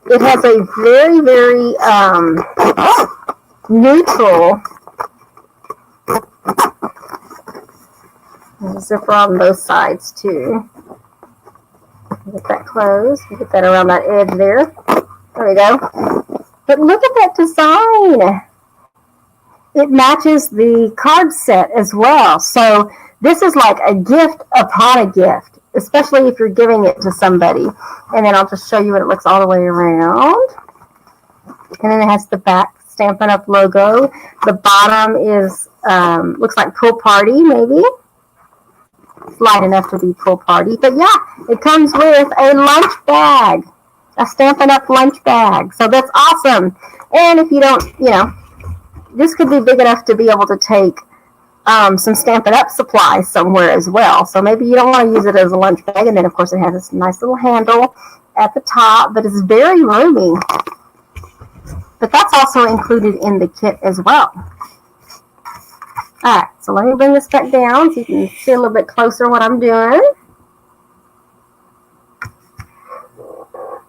It has a very, very neutral zipper on both sides too. Get that closed. Get that around that edge there. There we go. But look at that design. It matches the card set as well. So this is like a gift upon a gift, especially if you're giving it to somebody. And then I'll just show you what it looks all the way around. And then it has the back Stampin' Up! Logo. The bottom is, looks like Pool Party, maybe. It's light enough to be Pool Party. But yeah, it comes with a lunch bag. A Stampin' Up! Lunch bag. So that's awesome. And if you don't, you know, this could be big enough to be able to take some Stampin' Up! Supplies somewhere as well. So maybe you don't want to use it as a lunch bag. And then, of course, it has this nice little handle at the top. But it's very roomy. But that's also included in the kit as well. Alright, so let me bring this back down so you can see a little bit closer what I'm doing.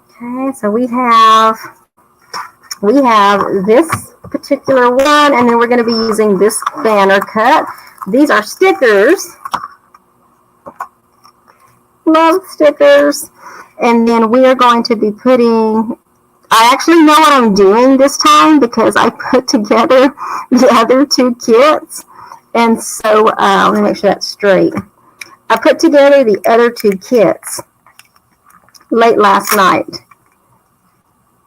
Okay, so we have this particular one, and then we're going to be using this banner cut. These are stickers. Love stickers. And then we are going to be putting, I actually know what I'm doing this time because I put together the other two kits. And so, let me make sure that's straight. I put together the other two kits late last night.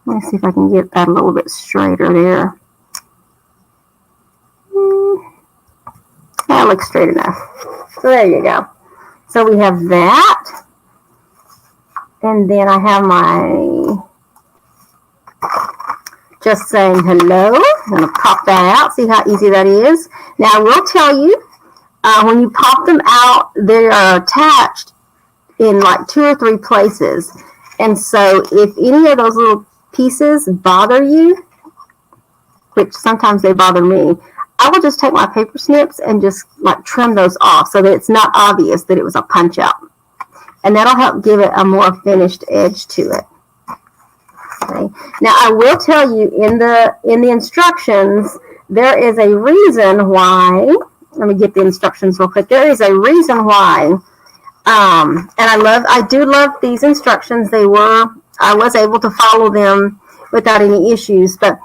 Let me see if I can get that a little bit straighter there. That looks straight enough. So there you go. So we have that. And then I have my just saying hello. I'm going to pop that out. See how easy that is. Now I will tell you, when you pop them out, they are attached in like 2 or 3 places. And so if any of those little pieces bother you, which sometimes they bother me, I will just take my paper snips and just like trim those off so that it's not obvious that it was a punch out. And that'll help give it a more finished edge to it. Okay. Now I will tell you in the instructions, there is a reason why. Let me get the instructions real quick. There is a reason why, and I do love these instructions. I was able to follow them without any issues, but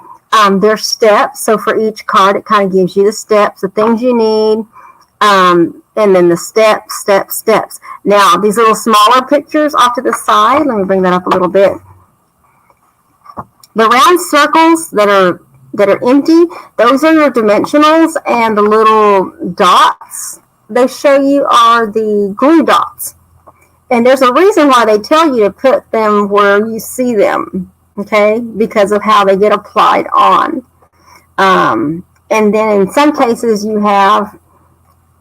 they're steps. So for each card, it kind of gives you the steps, the things you need, and then the steps. Now these little smaller pictures off to the side. Let me bring that up a little bit. The round circles that are empty, those are your dimensionals, and the little dots they show you are the glue dots. And there's a reason why they tell you to put them where you see them, okay, because of how they get applied on. And then in some cases you have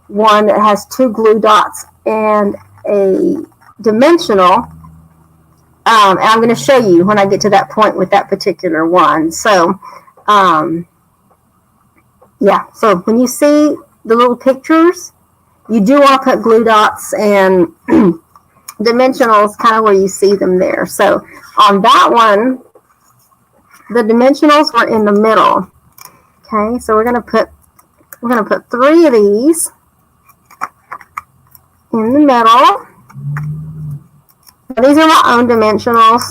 one that has 2 glue dots and a dimensional. And I'm going to show you when I get to that point with that particular one. So, yeah. So when you see the little pictures, you do want to put glue dots and dimensionals kind of where you see them there. So on that one, the dimensionals were in the middle. Okay. So we're going to put 3 of these in the middle. These are my own dimensionals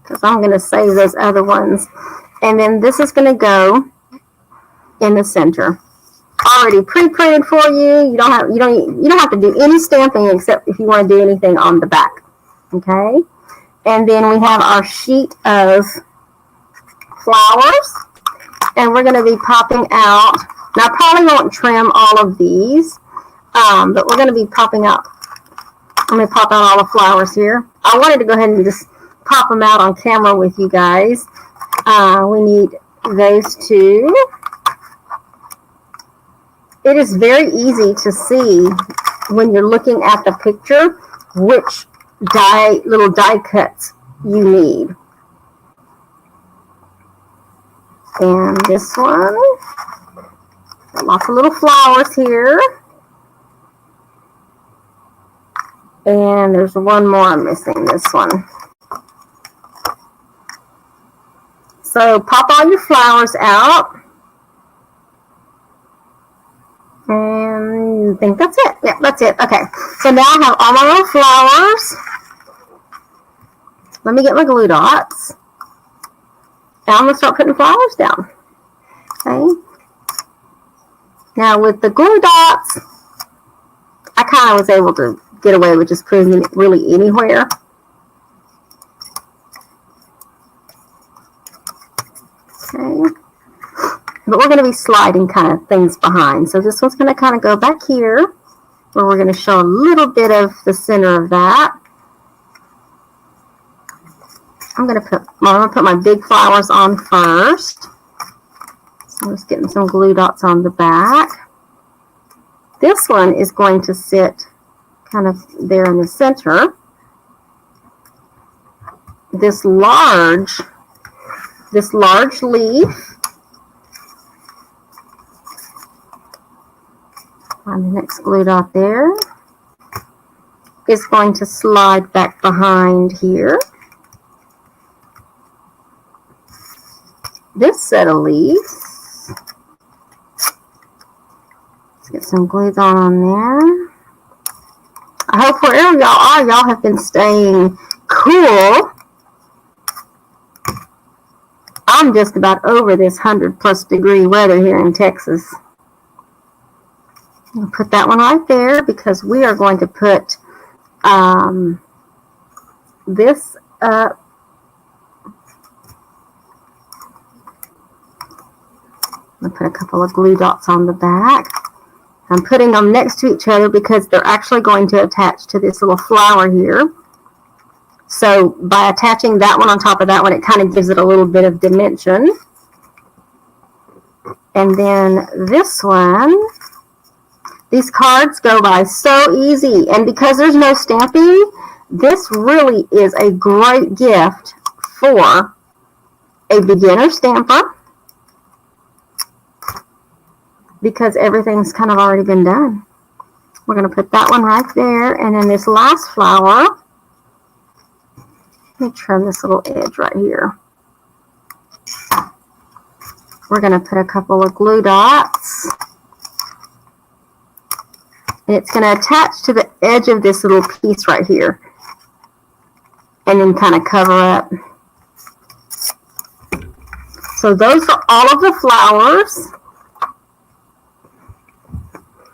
because I'm going to save those other ones. And then this is going to go in the center. Already pre-printed for you. You don't have to do any stamping except if you want to do anything on the back. Okay? And then we have our sheet of flowers. And we're going to be popping out. Now I probably won't trim all of these, but we're going to be popping out. I'm going to pop out all the flowers here. I wanted to go ahead and just pop them out on camera with you guys. We need those 2. It is very easy to see when you're looking at the picture which little die cuts you need. And this one, got lots of little flowers here. And there's one more I'm missing, this one. So pop all your flowers out. And I think that's it. Yeah, that's it. Okay. So now I have all my little flowers. Let me get my glue dots. Now I'm going to start putting flowers down. Okay. Now with the glue dots, I kind of was able to get away with just putting it really anywhere. Okay. But we're going to be sliding kind of things behind. So this one's going to kind of go back here, where we're going to show a little bit of the center of that. I'm going to put my big flowers on first. So I'm just getting some glue dots on the back. This one is going to sit kind of there in the center. This large leaf, on the next glue dot there, is going to slide back behind here. This set of leaves, let's get some glue dot on there. I hope wherever y'all are, y'all have been staying cool. I'm just about over this 100+ degree weather here in Texas. I'll put that one right there because we are going to put this up. I'll put a couple of glue dots on the back. I'm putting them next to each other because they're actually going to attach to this little flower here. So by attaching that one on top of that one, it kind of gives it a little bit of dimension. And then this one, these cards go by so easy. And because there's no stamping, this really is a great gift for a beginner stamper, because everything's kind of already been done. We're going to put that one right there. And then this last flower, let me trim this little edge right here. We're going to put a couple of glue dots. And it's going to attach to the edge of this little piece right here. And then kind of cover up. So those are all of the flowers.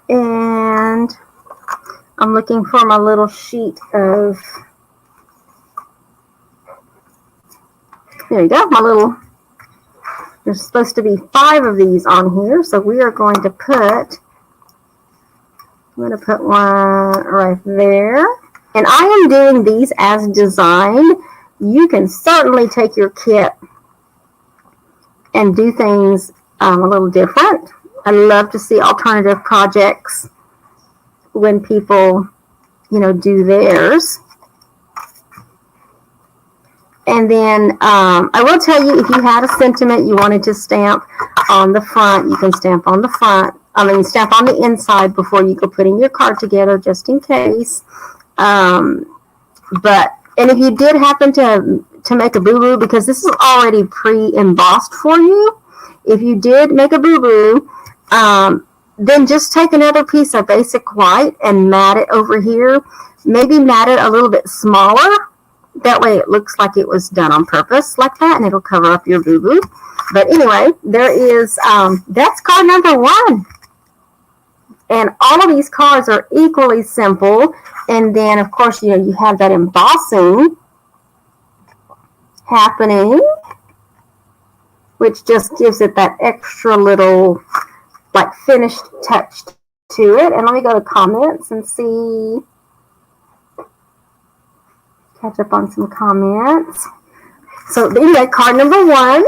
And I'm looking for my little sheet of, there you go, my little, there's supposed to be 5 of these on here. So we are going to put, I'm going to put one right there. And I am doing these as designed. You can certainly take your kit and do things a little different. I love to see alternative projects when people, do theirs. And then I will tell you, if you had a sentiment you wanted to stamp on the front, you can stamp on the front. Stamp on the inside before you go putting your card together, just in case. And if you did happen to make a boo-boo, because this is already pre-embossed for you, if you did make a boo-boo, then just take another piece of basic white and mat it over here. Maybe mat it a little bit smaller. That way it looks like it was done on purpose like that, and it'll cover up your boo-boo. But anyway, there is, that's card number 1. And all of these cards are equally simple. And then, of course, you have that embossing happening, which just gives it that extra little, like, finished touch to it. And let me go to comments and see, catch up on some comments. So anyway, card number 1.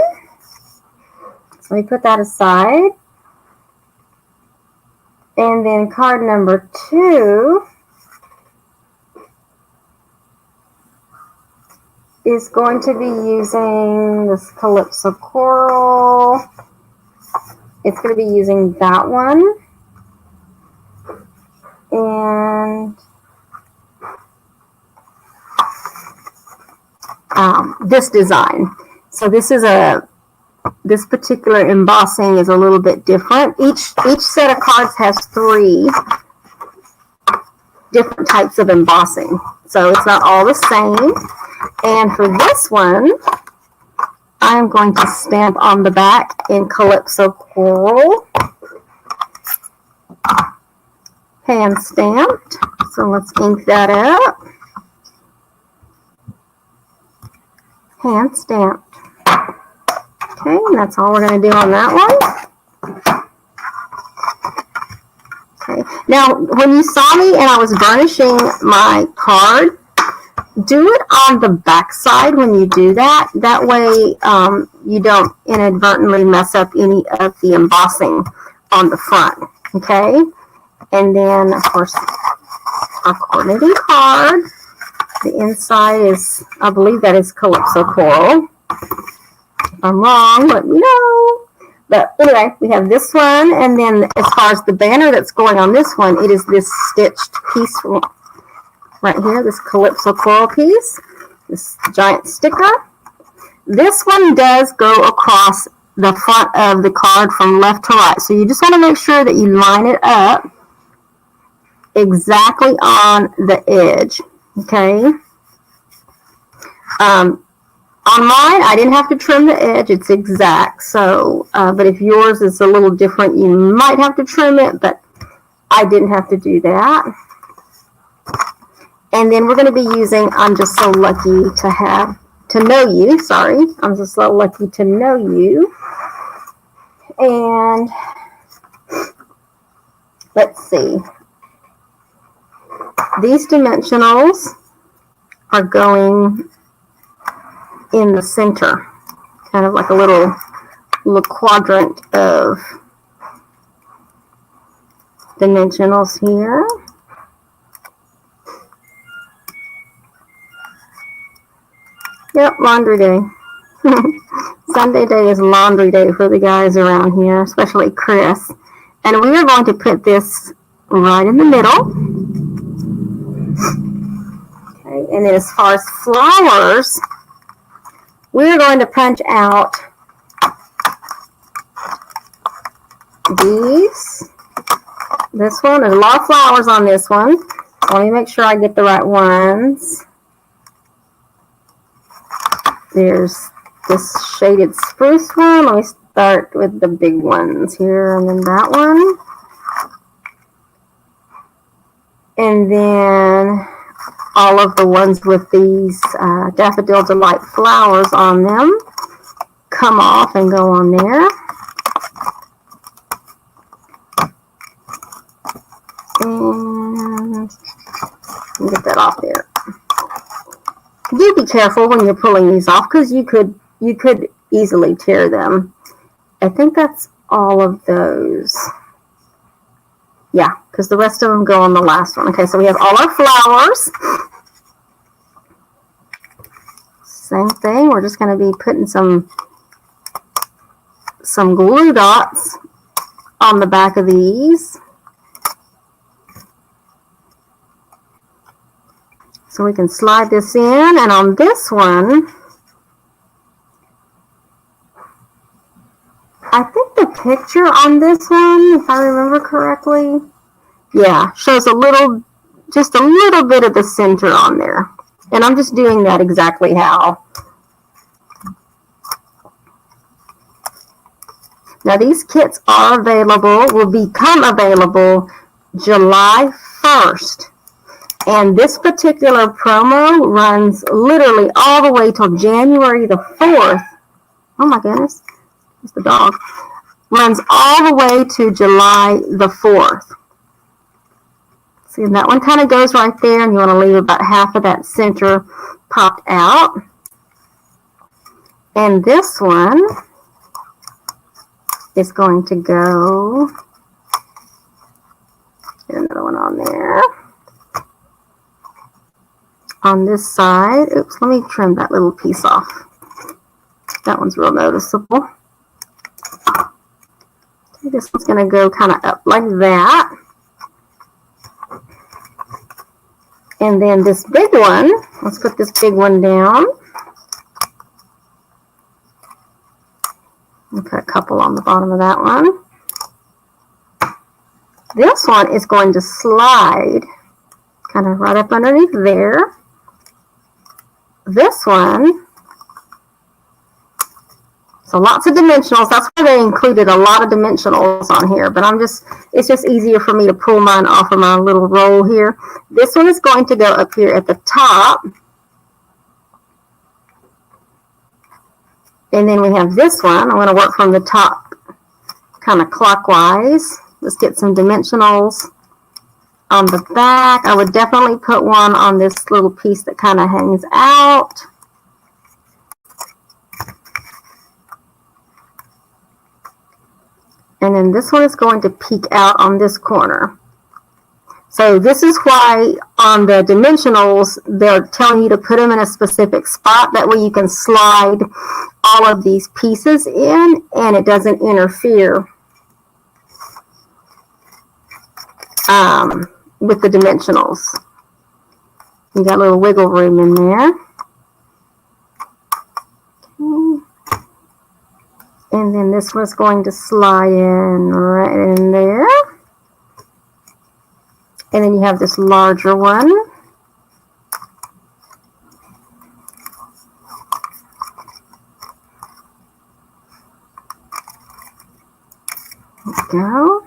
So let me put that aside. And then card number 2 is going to be using this Calypso Coral. It's going to be using that one. And this design. So this particular embossing is a little bit different. Each set of cards has 3 different types of embossing. So it's not all the same. And for this one, I'm going to stamp on the back in Calypso Coral. Hand stamped. So let's ink that up. Hand stamped. Okay, and that's all we're going to do on that one. Okay, now when you saw me and I was burnishing my card, do it on the back side when you do that. That way you don't inadvertently mess up any of the embossing on the front. Okay, and then of course our coordinating card. The inside is, I believe that is Calypso Coral. If I'm wrong, let me know. But anyway, we have this one, and then as far as the banner that's going on this one, it is this stitched piece right here, this Calypso Coral piece, this giant sticker. This one does go across the front of the card from left to right. So you just want to make sure that you line it up exactly on the edge. Okay. On mine, I didn't have to trim the edge. It's exact. So, but if yours is a little different, you might have to trim it, but I didn't have to do that. And then we're going to be using I'm Just So Lucky to Know You. Sorry. I'm Just So Lucky to Know You. And let's see. These dimensionals are going in the center, kind of like a little quadrant of dimensionals here. Yep, laundry day. Sunday day is laundry day for the guys around here, especially Chris. And we are going to put this right in the middle. Okay, and then as far as flowers, we're going to punch out these. This one, there's a lot of flowers on this one. Let me make sure I get the right ones. There's this shaded spruce one. Let me start with the big ones here, and then that one. And then all of the ones with these Daffodil Delight flowers on them come off and go on there. And get that off there. Do be careful when you're pulling these off, because you could easily tear them. I think that's all of those. Yeah, because the rest of them go on the last one. Okay, so we have all our flowers. Same thing. We're just going to be putting some glue dots on the back of these. So we can slide this in, and on this one, I think the picture on this one, if I remember correctly, yeah, shows just a little bit of the center on there. And I'm just doing that exactly how. Now these kits are available, will become available July 1st. And this particular promo runs literally all the way till January the 4th. Oh my goodness. It's the dog. Runs all the way to July the 4th. See, that one kind of goes right there, and you want to leave about half of that center popped out. And this one is going to go, get another one on there. On this side, oops, let me trim that little piece off. That one's real noticeable. Okay, this one's going to go kind of up like that. And then this big one, let's put this big one down. I'll put a couple on the bottom of that one. This one is going to slide kind of right up underneath there. This one, so lots of dimensionals. That's why they included a lot of dimensionals on here, but it's just easier for me to pull mine off of my little roll here. This one is going to go up here at the top. And then we have this one. I'm going to work from the top kind of clockwise. Let's get some dimensionals on the back. I would definitely put one on this little piece that kind of hangs out. And then this one is going to peek out on this corner. So this is why on the dimensionals, they're telling you to put them in a specific spot. That way you can slide all of these pieces in and it doesn't interfere with the dimensionals. You got a little wiggle room in there. Okay. And then this one's going to slide in right in there. And then you have this larger one. There we go.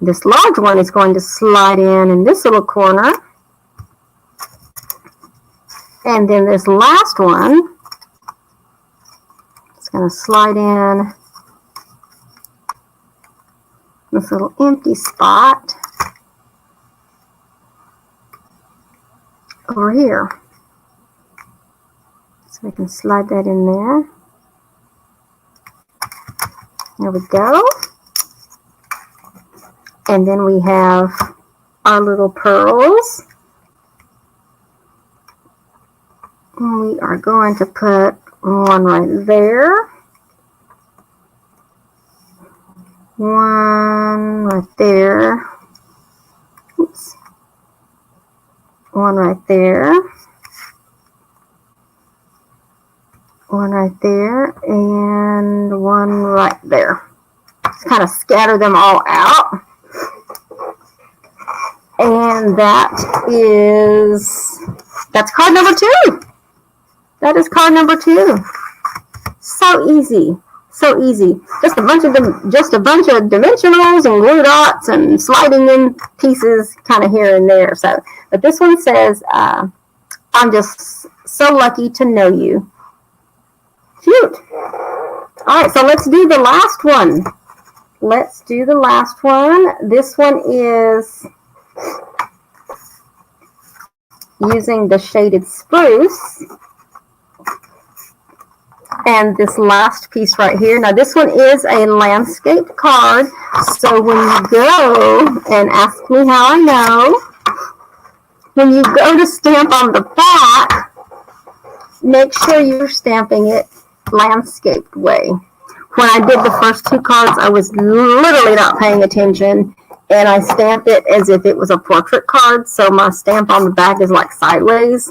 This large one is going to slide in this little corner. And then this last one is going to slide in this little empty spot over here. So I can slide that in there. There we go. And then we have our little pearls. And we are going to put one right there. One right there. Oops. One right there. One right there. And one right there. Just kind of scatter them all out. And that's card number 2. That is card number 2. So easy. So easy. Just a bunch of dimensionals and glue dots and sliding in pieces kind of here and there. So, but this one says, I'm just so lucky to know you. Cute. All right, so let's do the last one. Let's do the last one. This one is using the shaded spruce. And this last piece right here. Now this one is a landscape card. So when you go and ask me how I know, when you go to stamp on the back, make sure you're stamping it landscaped way. When I did the first 2 cards, I was literally not paying attention. And I stamped it as if it was a portrait card. So my stamp on the back is like sideways.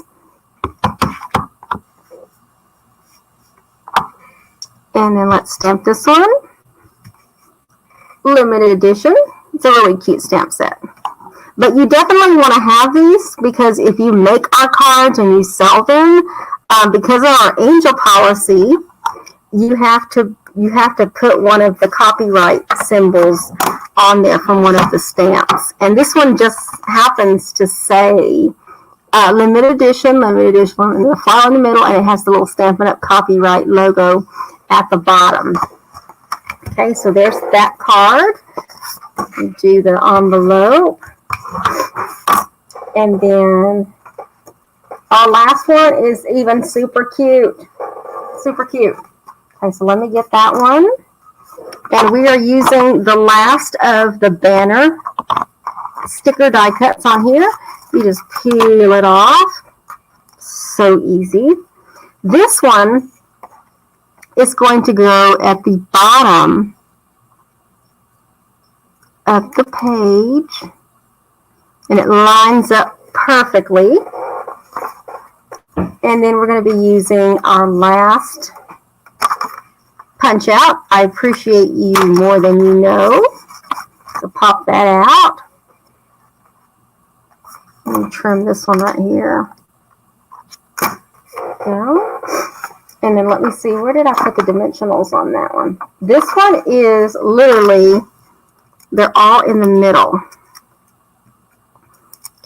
And then let's stamp this one. Limited edition. It's a really cute stamp set. But you definitely want to have these because if you make our cards and you sell them, because of our angel policy, you have to put one of the copyright symbols on there from one of the stamps. And this one just happens to say limited edition, and the flower in the middle, and it has the little Stampin' Up! Copyright logo at the bottom. Okay, so there's that card. You do the envelope. And then our last one is even super cute. Super cute. Okay, so let me get that one. And we are using the last of the banner sticker die cuts on here. You just peel it off. So easy. This one is going to go at the bottom of the page. And it lines up perfectly. And then we're going to be using our last punch out. I appreciate you more than you know. So pop that out. Let me trim this one right here. Go. And then let me see, where did I put the dimensionals on that one? This one is literally, they're all in the middle.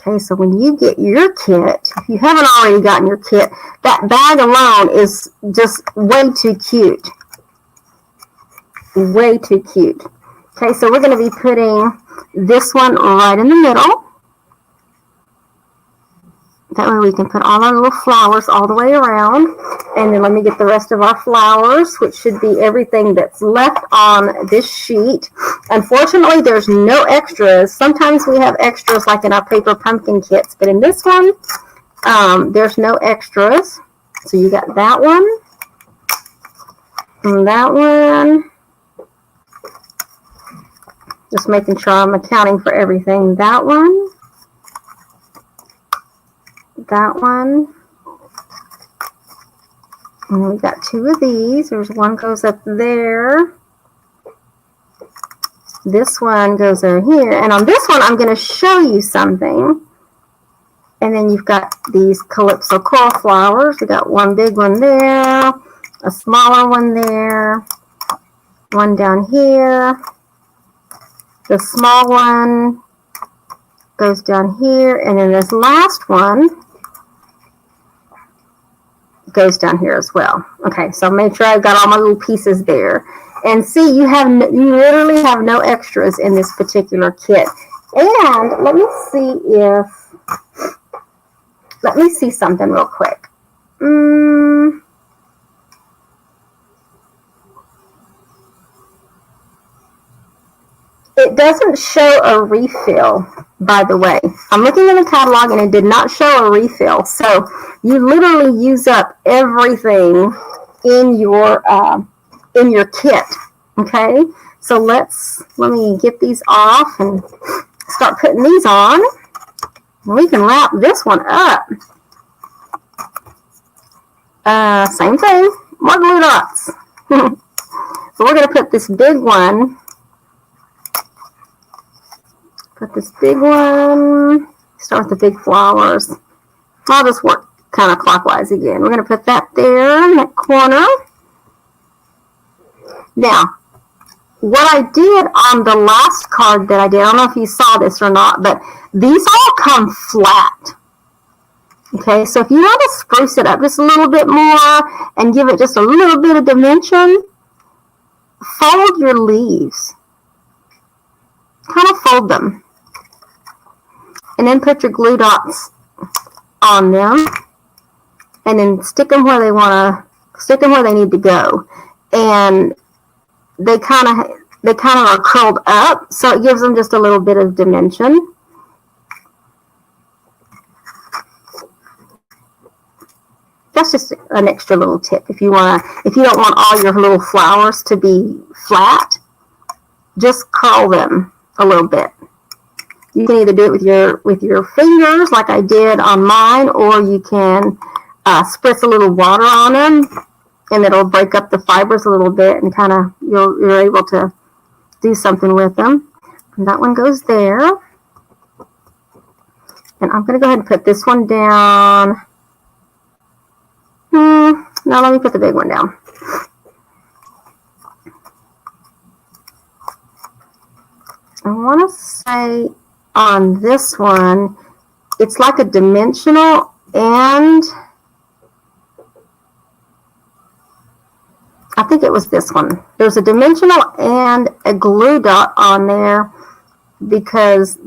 Okay, so when you get your kit, if you haven't already gotten your kit, that bag alone is just way too cute. Way too cute. Okay, so we're going to be putting this one right in the middle. That way we can put all our little flowers all the way around. And then let me get the rest of our flowers, which should be everything that's left on this sheet. Unfortunately, there's no extras. Sometimes we have extras like in our paper pumpkin kits, but in this one, there's no extras. So you got that one, and that one. Just making sure I'm accounting for everything. That one. That one. And we got two of these. There's one goes up there. This one goes over here. And on this one, I'm going to show you something. And then you've got these Calypso coral flowers. We got one big one there, a smaller one there, one down here. The small one goes down here, and then this last one goes down here as well. Okay, so make sure I've got all my little pieces there. And see, you literally have no extras in this particular kit. And let me see something real quick. It doesn't show a refill, by the way. I'm looking in the catalog and it did not show a refill. So you literally use up everything in your kit. Okay, so let me get these off and start putting these on. We can wrap this one up. Same thing, more glue dots. So we're going to put this big one. Put this big one, start with the big flowers. I'll just work kind of clockwise again. We're going to put that there in that corner. Now, what I did on the last card that I did, I don't know if you saw this or not, but these all come flat. Okay, so if you want to spruce it up just a little bit more and give it just a little bit of dimension, fold your leaves. Kind of fold them. And then put your glue dots on them, and then stick them where they need to go. And they kind of are curled up, so it gives them just a little bit of dimension. That's just an extra little tip. If you don't want all your little flowers to be flat, just curl them a little bit. You can either do it with your fingers like I did on mine, or you can spritz a little water on them, and it'll break up the fibers a little bit, and kind of you're able to do something with them. And that one goes there. And I'm going to go ahead and put this one down. Now let me put the big one down. I want to say on this one, it's like a dimensional, and I think it was this one. There's a dimensional and a glue dot on there because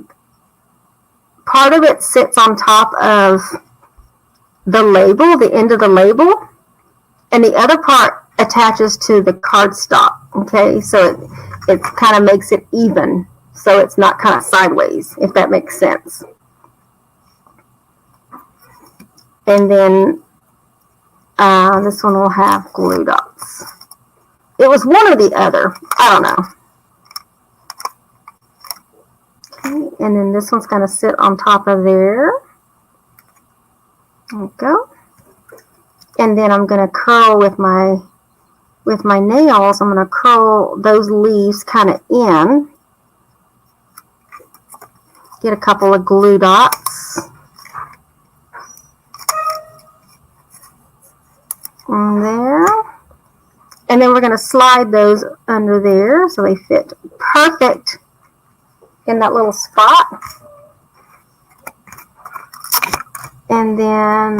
part of it sits on top of the label, the end of the label, and the other part attaches to the cardstock. Okay, so it kind of makes it even. So it's not kind of sideways, if that makes sense. And then this one will have glue dots. It was one or the other. I don't know. Okay, and then this one's going to sit on top of there. There we go. And then I'm going to curl with my nails. I'm going to curl those leaves kind of in. Get a couple of glue dots. On there. And then we're going to slide those under there so they fit perfect in that little spot. And then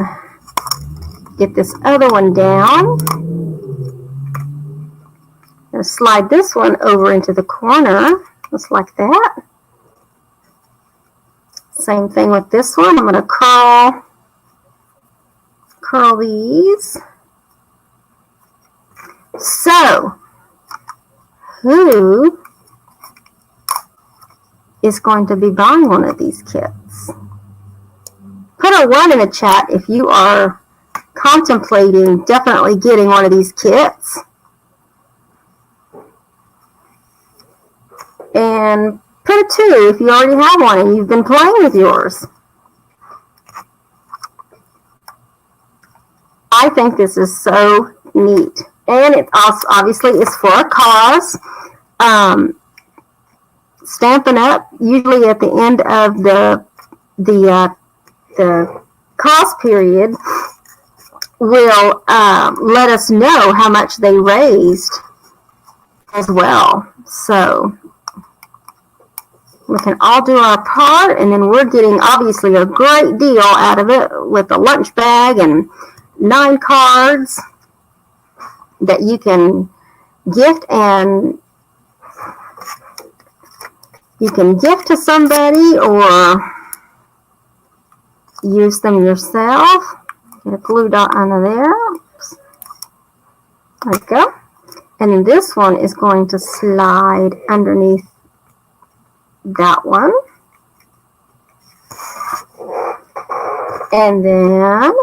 get this other one down. And slide this one over into the corner, just like that. Same thing with this one. I'm going to curl these. So, who is going to be buying one of these kits? Put a 1 in the chat if you are contemplating definitely getting one of these kits. And put a 2 if you already have one and you've been playing with yours. I think this is so neat. And it also obviously is for a cause. Stampin' Up! Usually at the end of the cause period will let us know how much they raised as well. So we can all do our part, and then we're getting obviously a great deal out of it with a lunch bag and 9 cards that you can gift, and you can gift to somebody or use them yourself. Get a glue dot under there. Oops. There we go. And then this one is going to slide underneath that one. And then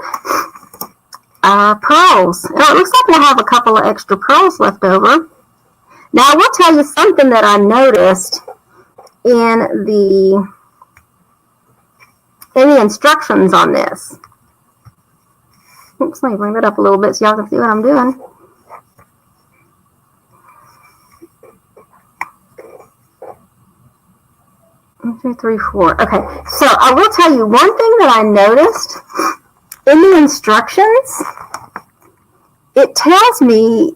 our pearls. Now, it looks like we'll have a couple of extra pearls left over. Now, I will tell you something that I noticed in the instructions on this. Oops, let me bring that up a little bit so y'all can see what I'm doing. One, two, three, 4. Okay, so I will tell you one thing that I noticed in the instructions. It tells me,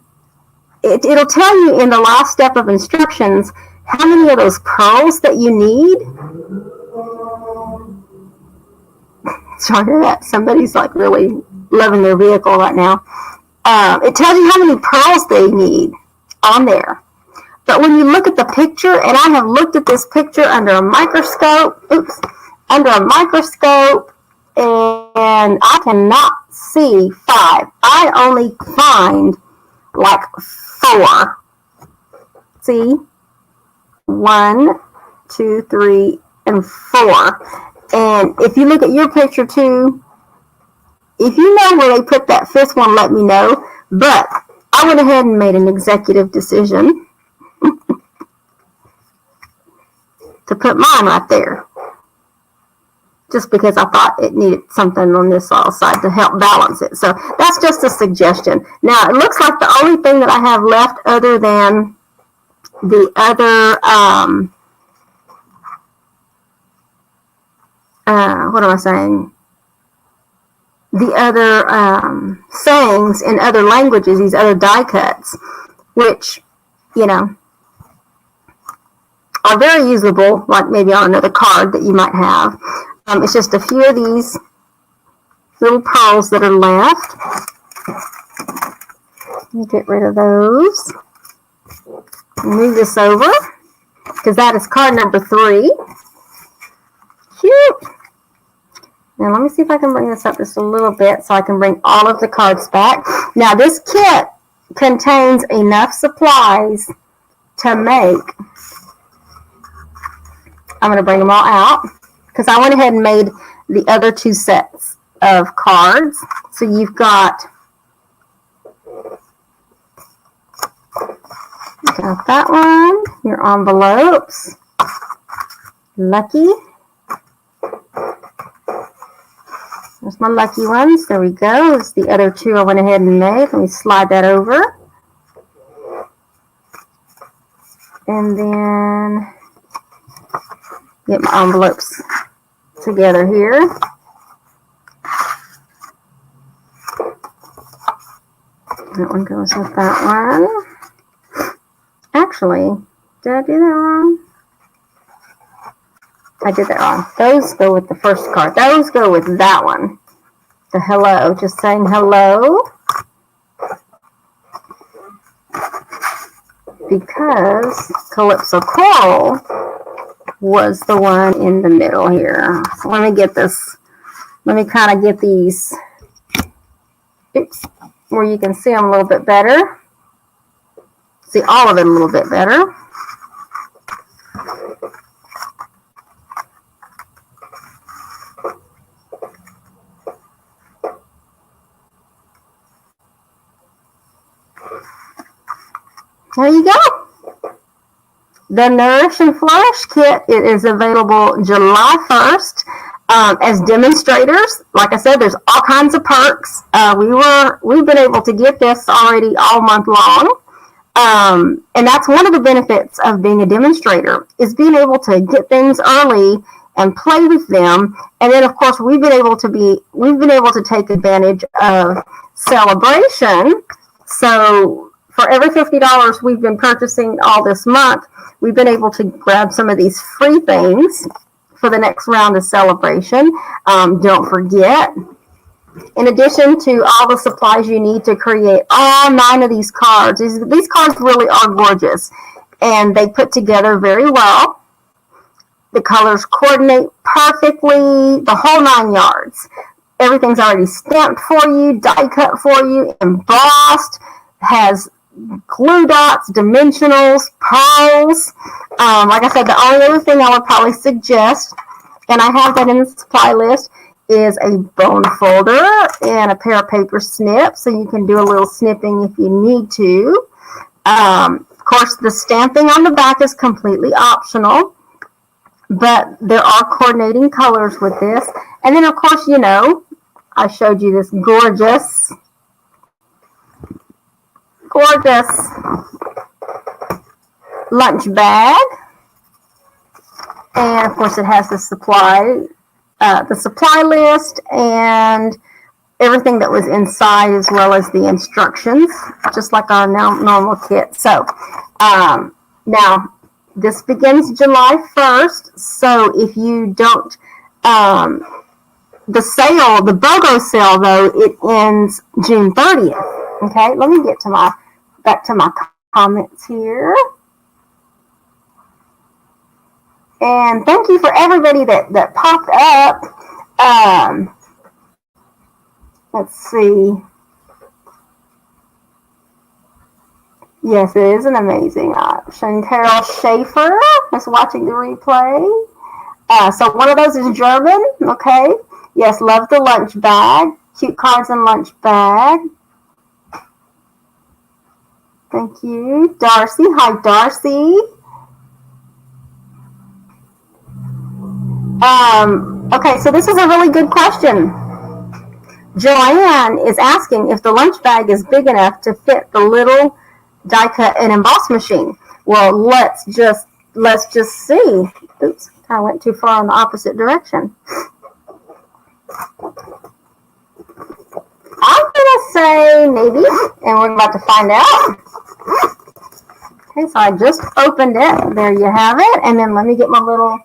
it'll tell you in the last step of instructions how many of those pearls that you need. Sorry that somebody's like really loving their vehicle right now. It tells you how many pearls they need on there. But when you look at the picture, and I have looked at this picture under a microscope, and I cannot see 5. I only find like 4. See? 1, 2, 3, and 4. And if you look at your picture too, if you know where they put that 5th one, let me know. But I went ahead and made an executive decision to put mine right there. Just because I thought it needed something on this side to help balance it. So that's just a suggestion. Now, it looks like the only thing that I have left other than the other, what am I saying? The other sayings in other languages, these other die cuts, which, you know, are very usable, like maybe on another card that you might have. It's just a few of these little pearls that are left. Get rid of those. Move this over, because that is card number 3. Cute. Now let me see if I can bring this up just a little bit so I can bring all of the cards back. Now this kit contains enough supplies to make. I'm going to bring them all out because I went ahead and made the other 2 sets of cards. So you've got that one, your envelopes, lucky. There's my lucky ones. There we go. It's the other 2 I went ahead and made. Let me slide that over. And then get my envelopes together here. That one goes with that one. Actually, did I do that wrong? I did that wrong. Those go with the first card. Those go with that one. the hello, just saying hello. Because Calypso Coral was the one in the middle here. So let me get this, let me kind of get these, oops, where you can see them a little bit better. See all of it a little bit better. There you go. The Nourish and Flourish Kit, it is available July 1st as demonstrators. Like I said, there's all kinds of perks. We've been able to get this already all month long. And that's one of the benefits of being a demonstrator, is being able to get things early and play with them. And then of course we've been able to take advantage of celebration. So for every $50 we've been purchasing all this month, we've been able to grab some of these free things for the next round of celebration. Don't forget, in addition to all the supplies you need to create all 9 of these cards, these cards really are gorgeous, and they put together very well. The colors coordinate perfectly, the whole 9 yards. Everything's already stamped for you, die cut for you, embossed, has glue dots, dimensionals, pearls. Like I said, the only other thing I would probably suggest, and I have that in the supply list, is a bone folder and a pair of paper snips, so you can do a little snipping if you need to. Of course, the stamping on the back is completely optional, but there are coordinating colors with this. And then, of course, you know, I showed you this gorgeous lunch bag. And, of course, it has the supply list and everything that was inside, as well as the instructions, just like our normal kit. So now this begins July 1st. So if you don't, the BOGO sale though, it ends June 30th. Okay, let me get back to my comments here. And thank you for everybody that popped up. Let's see. Yes, it is an amazing option. Carol Schaefer is watching the replay. So one of those is German. Okay. Yes, love the lunch bag. Cute cards and lunch bag. Thank you. Darcy. Hi, Darcy. Okay, so this is a really good question. Joanne is asking if the lunch bag is big enough to fit the little die cut and emboss machine. Well, let's just see. Oops, kind of went too far in the opposite direction. I'm gonna say maybe, and we're about to find out. Okay, so I just opened it. There you have it. And then let me get my little.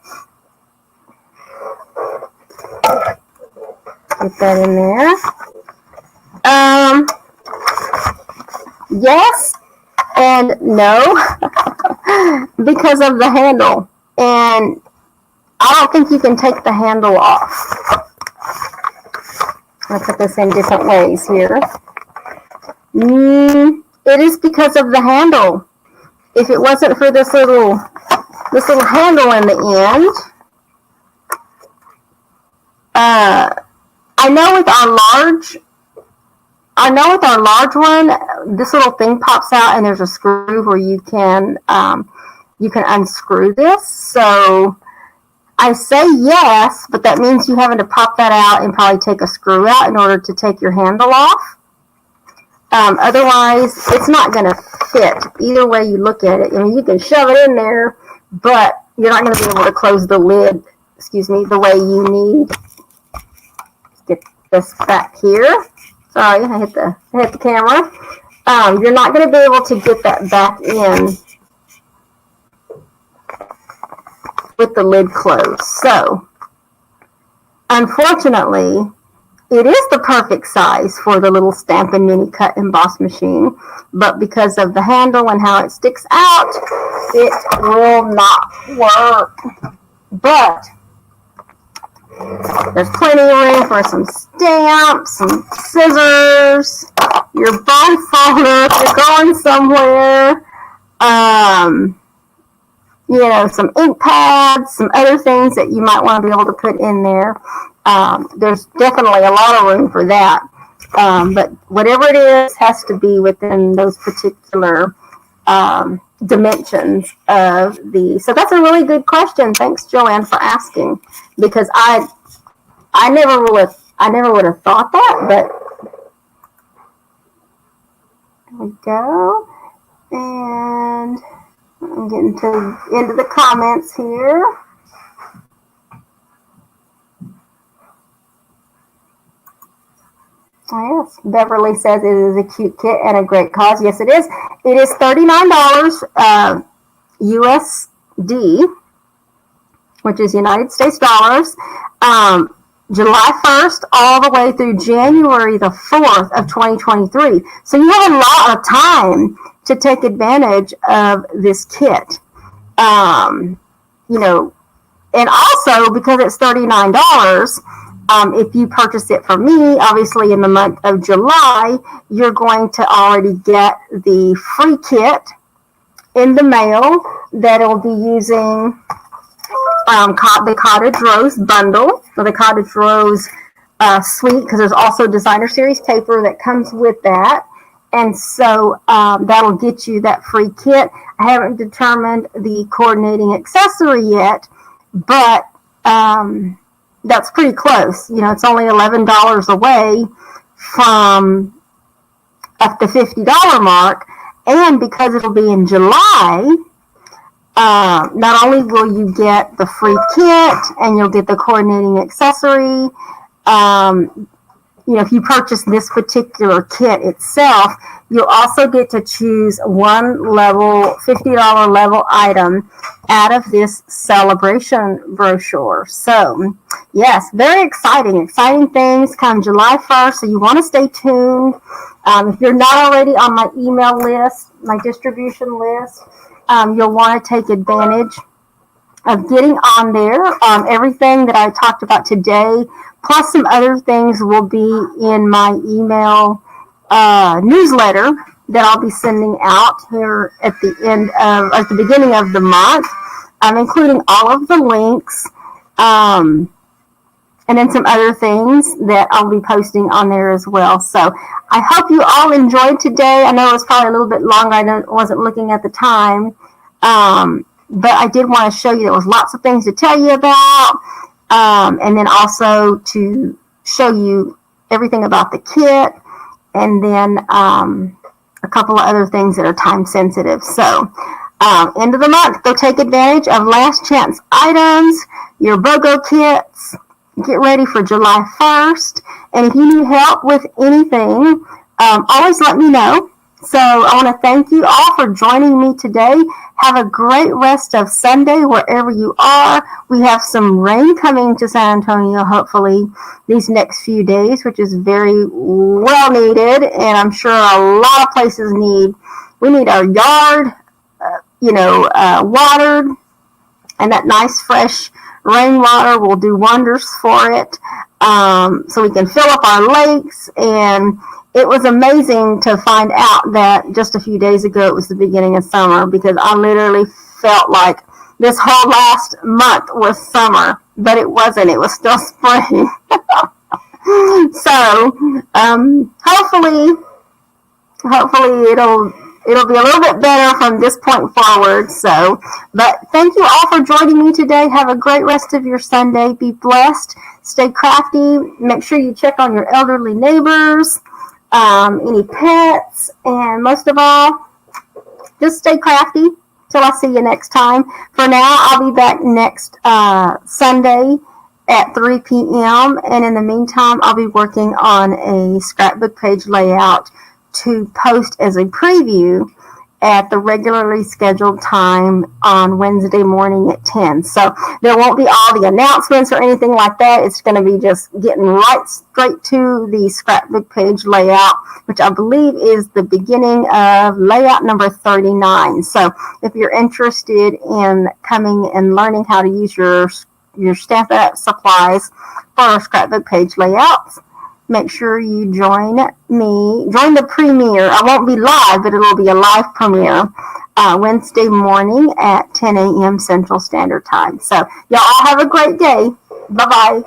Get that in there. Yes and no, because of the handle. And I don't think you can take the handle off. I'll put this in different ways here. It is because of the handle. If it wasn't for this little handle in the end, I know with our large one, this little thing pops out and there's a screw where you can unscrew this. So I say yes, but that means you having to pop that out and probably take a screw out in order to take your handle off. Otherwise, it's not going to fit. Either way you look at it, I mean, you can shove it in there, but you're not going to be able to close the lid, the way you need. Get this back here. Sorry, I hit the camera. You're not going to be able to get that back in with the lid closed. So, unfortunately, It is the perfect size for the little Stampin' Mini Cut Emboss machine, but because of the handle and how it sticks out, it will not work. But there's plenty of room for some stamps, some scissors, your bond folder if you're going somewhere, some ink pads, some other things that you might want to be able to put in there. There's definitely a lot of room for that. But whatever it is has to be within those particular dimensions of the. So that's a really good question. Thanks, Joanne, for asking, because I never would have thought that, but there we go. And I'm getting into the comments here. Oh, yes, Beverly says it is a cute kit and a great cause. Yes, it is. It is $39 USD, which is United States dollars. July 1st all the way through January the 4th of 2023. So you have a lot of time to take advantage of this kit. And also because it's $39, if you purchase it from me, obviously in the month of July, you're going to already get the free kit in the mail that it'll be using the Cottage Rose bundle, or the Cottage Rose suite, because there's also designer series paper that comes with that. And so that'll get you that free kit. I haven't determined the coordinating accessory yet, but that's pretty close. It's only $11 away from up the $50 mark. And because it'll be in July, not only will you get the free kit and you'll get the coordinating accessory, if you purchase this particular kit itself, you'll also get to choose one level, $50 level item out of this celebration brochure. So, yes, very exciting things come July 1st, so you want to stay tuned. If you're not already on my email list, my distribution list, you'll want to take advantage of getting on there. Everything that I talked about today, plus some other things, will be in my email newsletter that I'll be sending out here at the beginning of the month, including all of the links, and then some other things that I'll be posting on there as well. So I hope you all enjoyed today. I know it was probably a little bit longer. I wasn't looking at the time, but I did want to show you there was lots of things to tell you about, and then also to show you everything about the kit, and then a couple of other things that are time sensitive. So end of the month, go take advantage of last chance items, your BOGO kits. Get ready for July 1st. And if you need help with anything, always let me know. So I want to thank you all for joining me today. Have a great rest of Sunday wherever you are. We have some rain coming to San Antonio, hopefully, these next few days, which is very well needed. And I'm sure a lot of places we need our yard, watered, and that nice fresh rainwater will do wonders for it, so we can fill up our lakes. And it was amazing to find out that just a few days ago it was the beginning of summer, because I literally felt like this whole last month was summer, but it wasn't. It was still spring. So hopefully it'll be a little bit better from this point forward. So, but thank you all for joining me today. Have a great rest of your Sunday. Be blessed. Stay crafty. Make sure you check on your elderly neighbors, any pets, and most of all, just stay crafty till I see you next time. For now, I'll be back next Sunday at 3 p.m. And in the meantime, I'll be working on a scrapbook page layout to post as a preview at the regularly scheduled time on Wednesday morning at 10. So there won't be all the announcements or anything like that. It's going to be just getting right straight to the scrapbook page layout, which I believe is the beginning of layout number 39. So if you're interested in coming and learning how to use your Stampin' Up! Supplies for scrapbook page layouts, make sure you join the premiere. I won't be live, but it'll be a live premiere Wednesday morning at 10 a.m. Central Standard Time. So y'all have a great day. Bye-bye.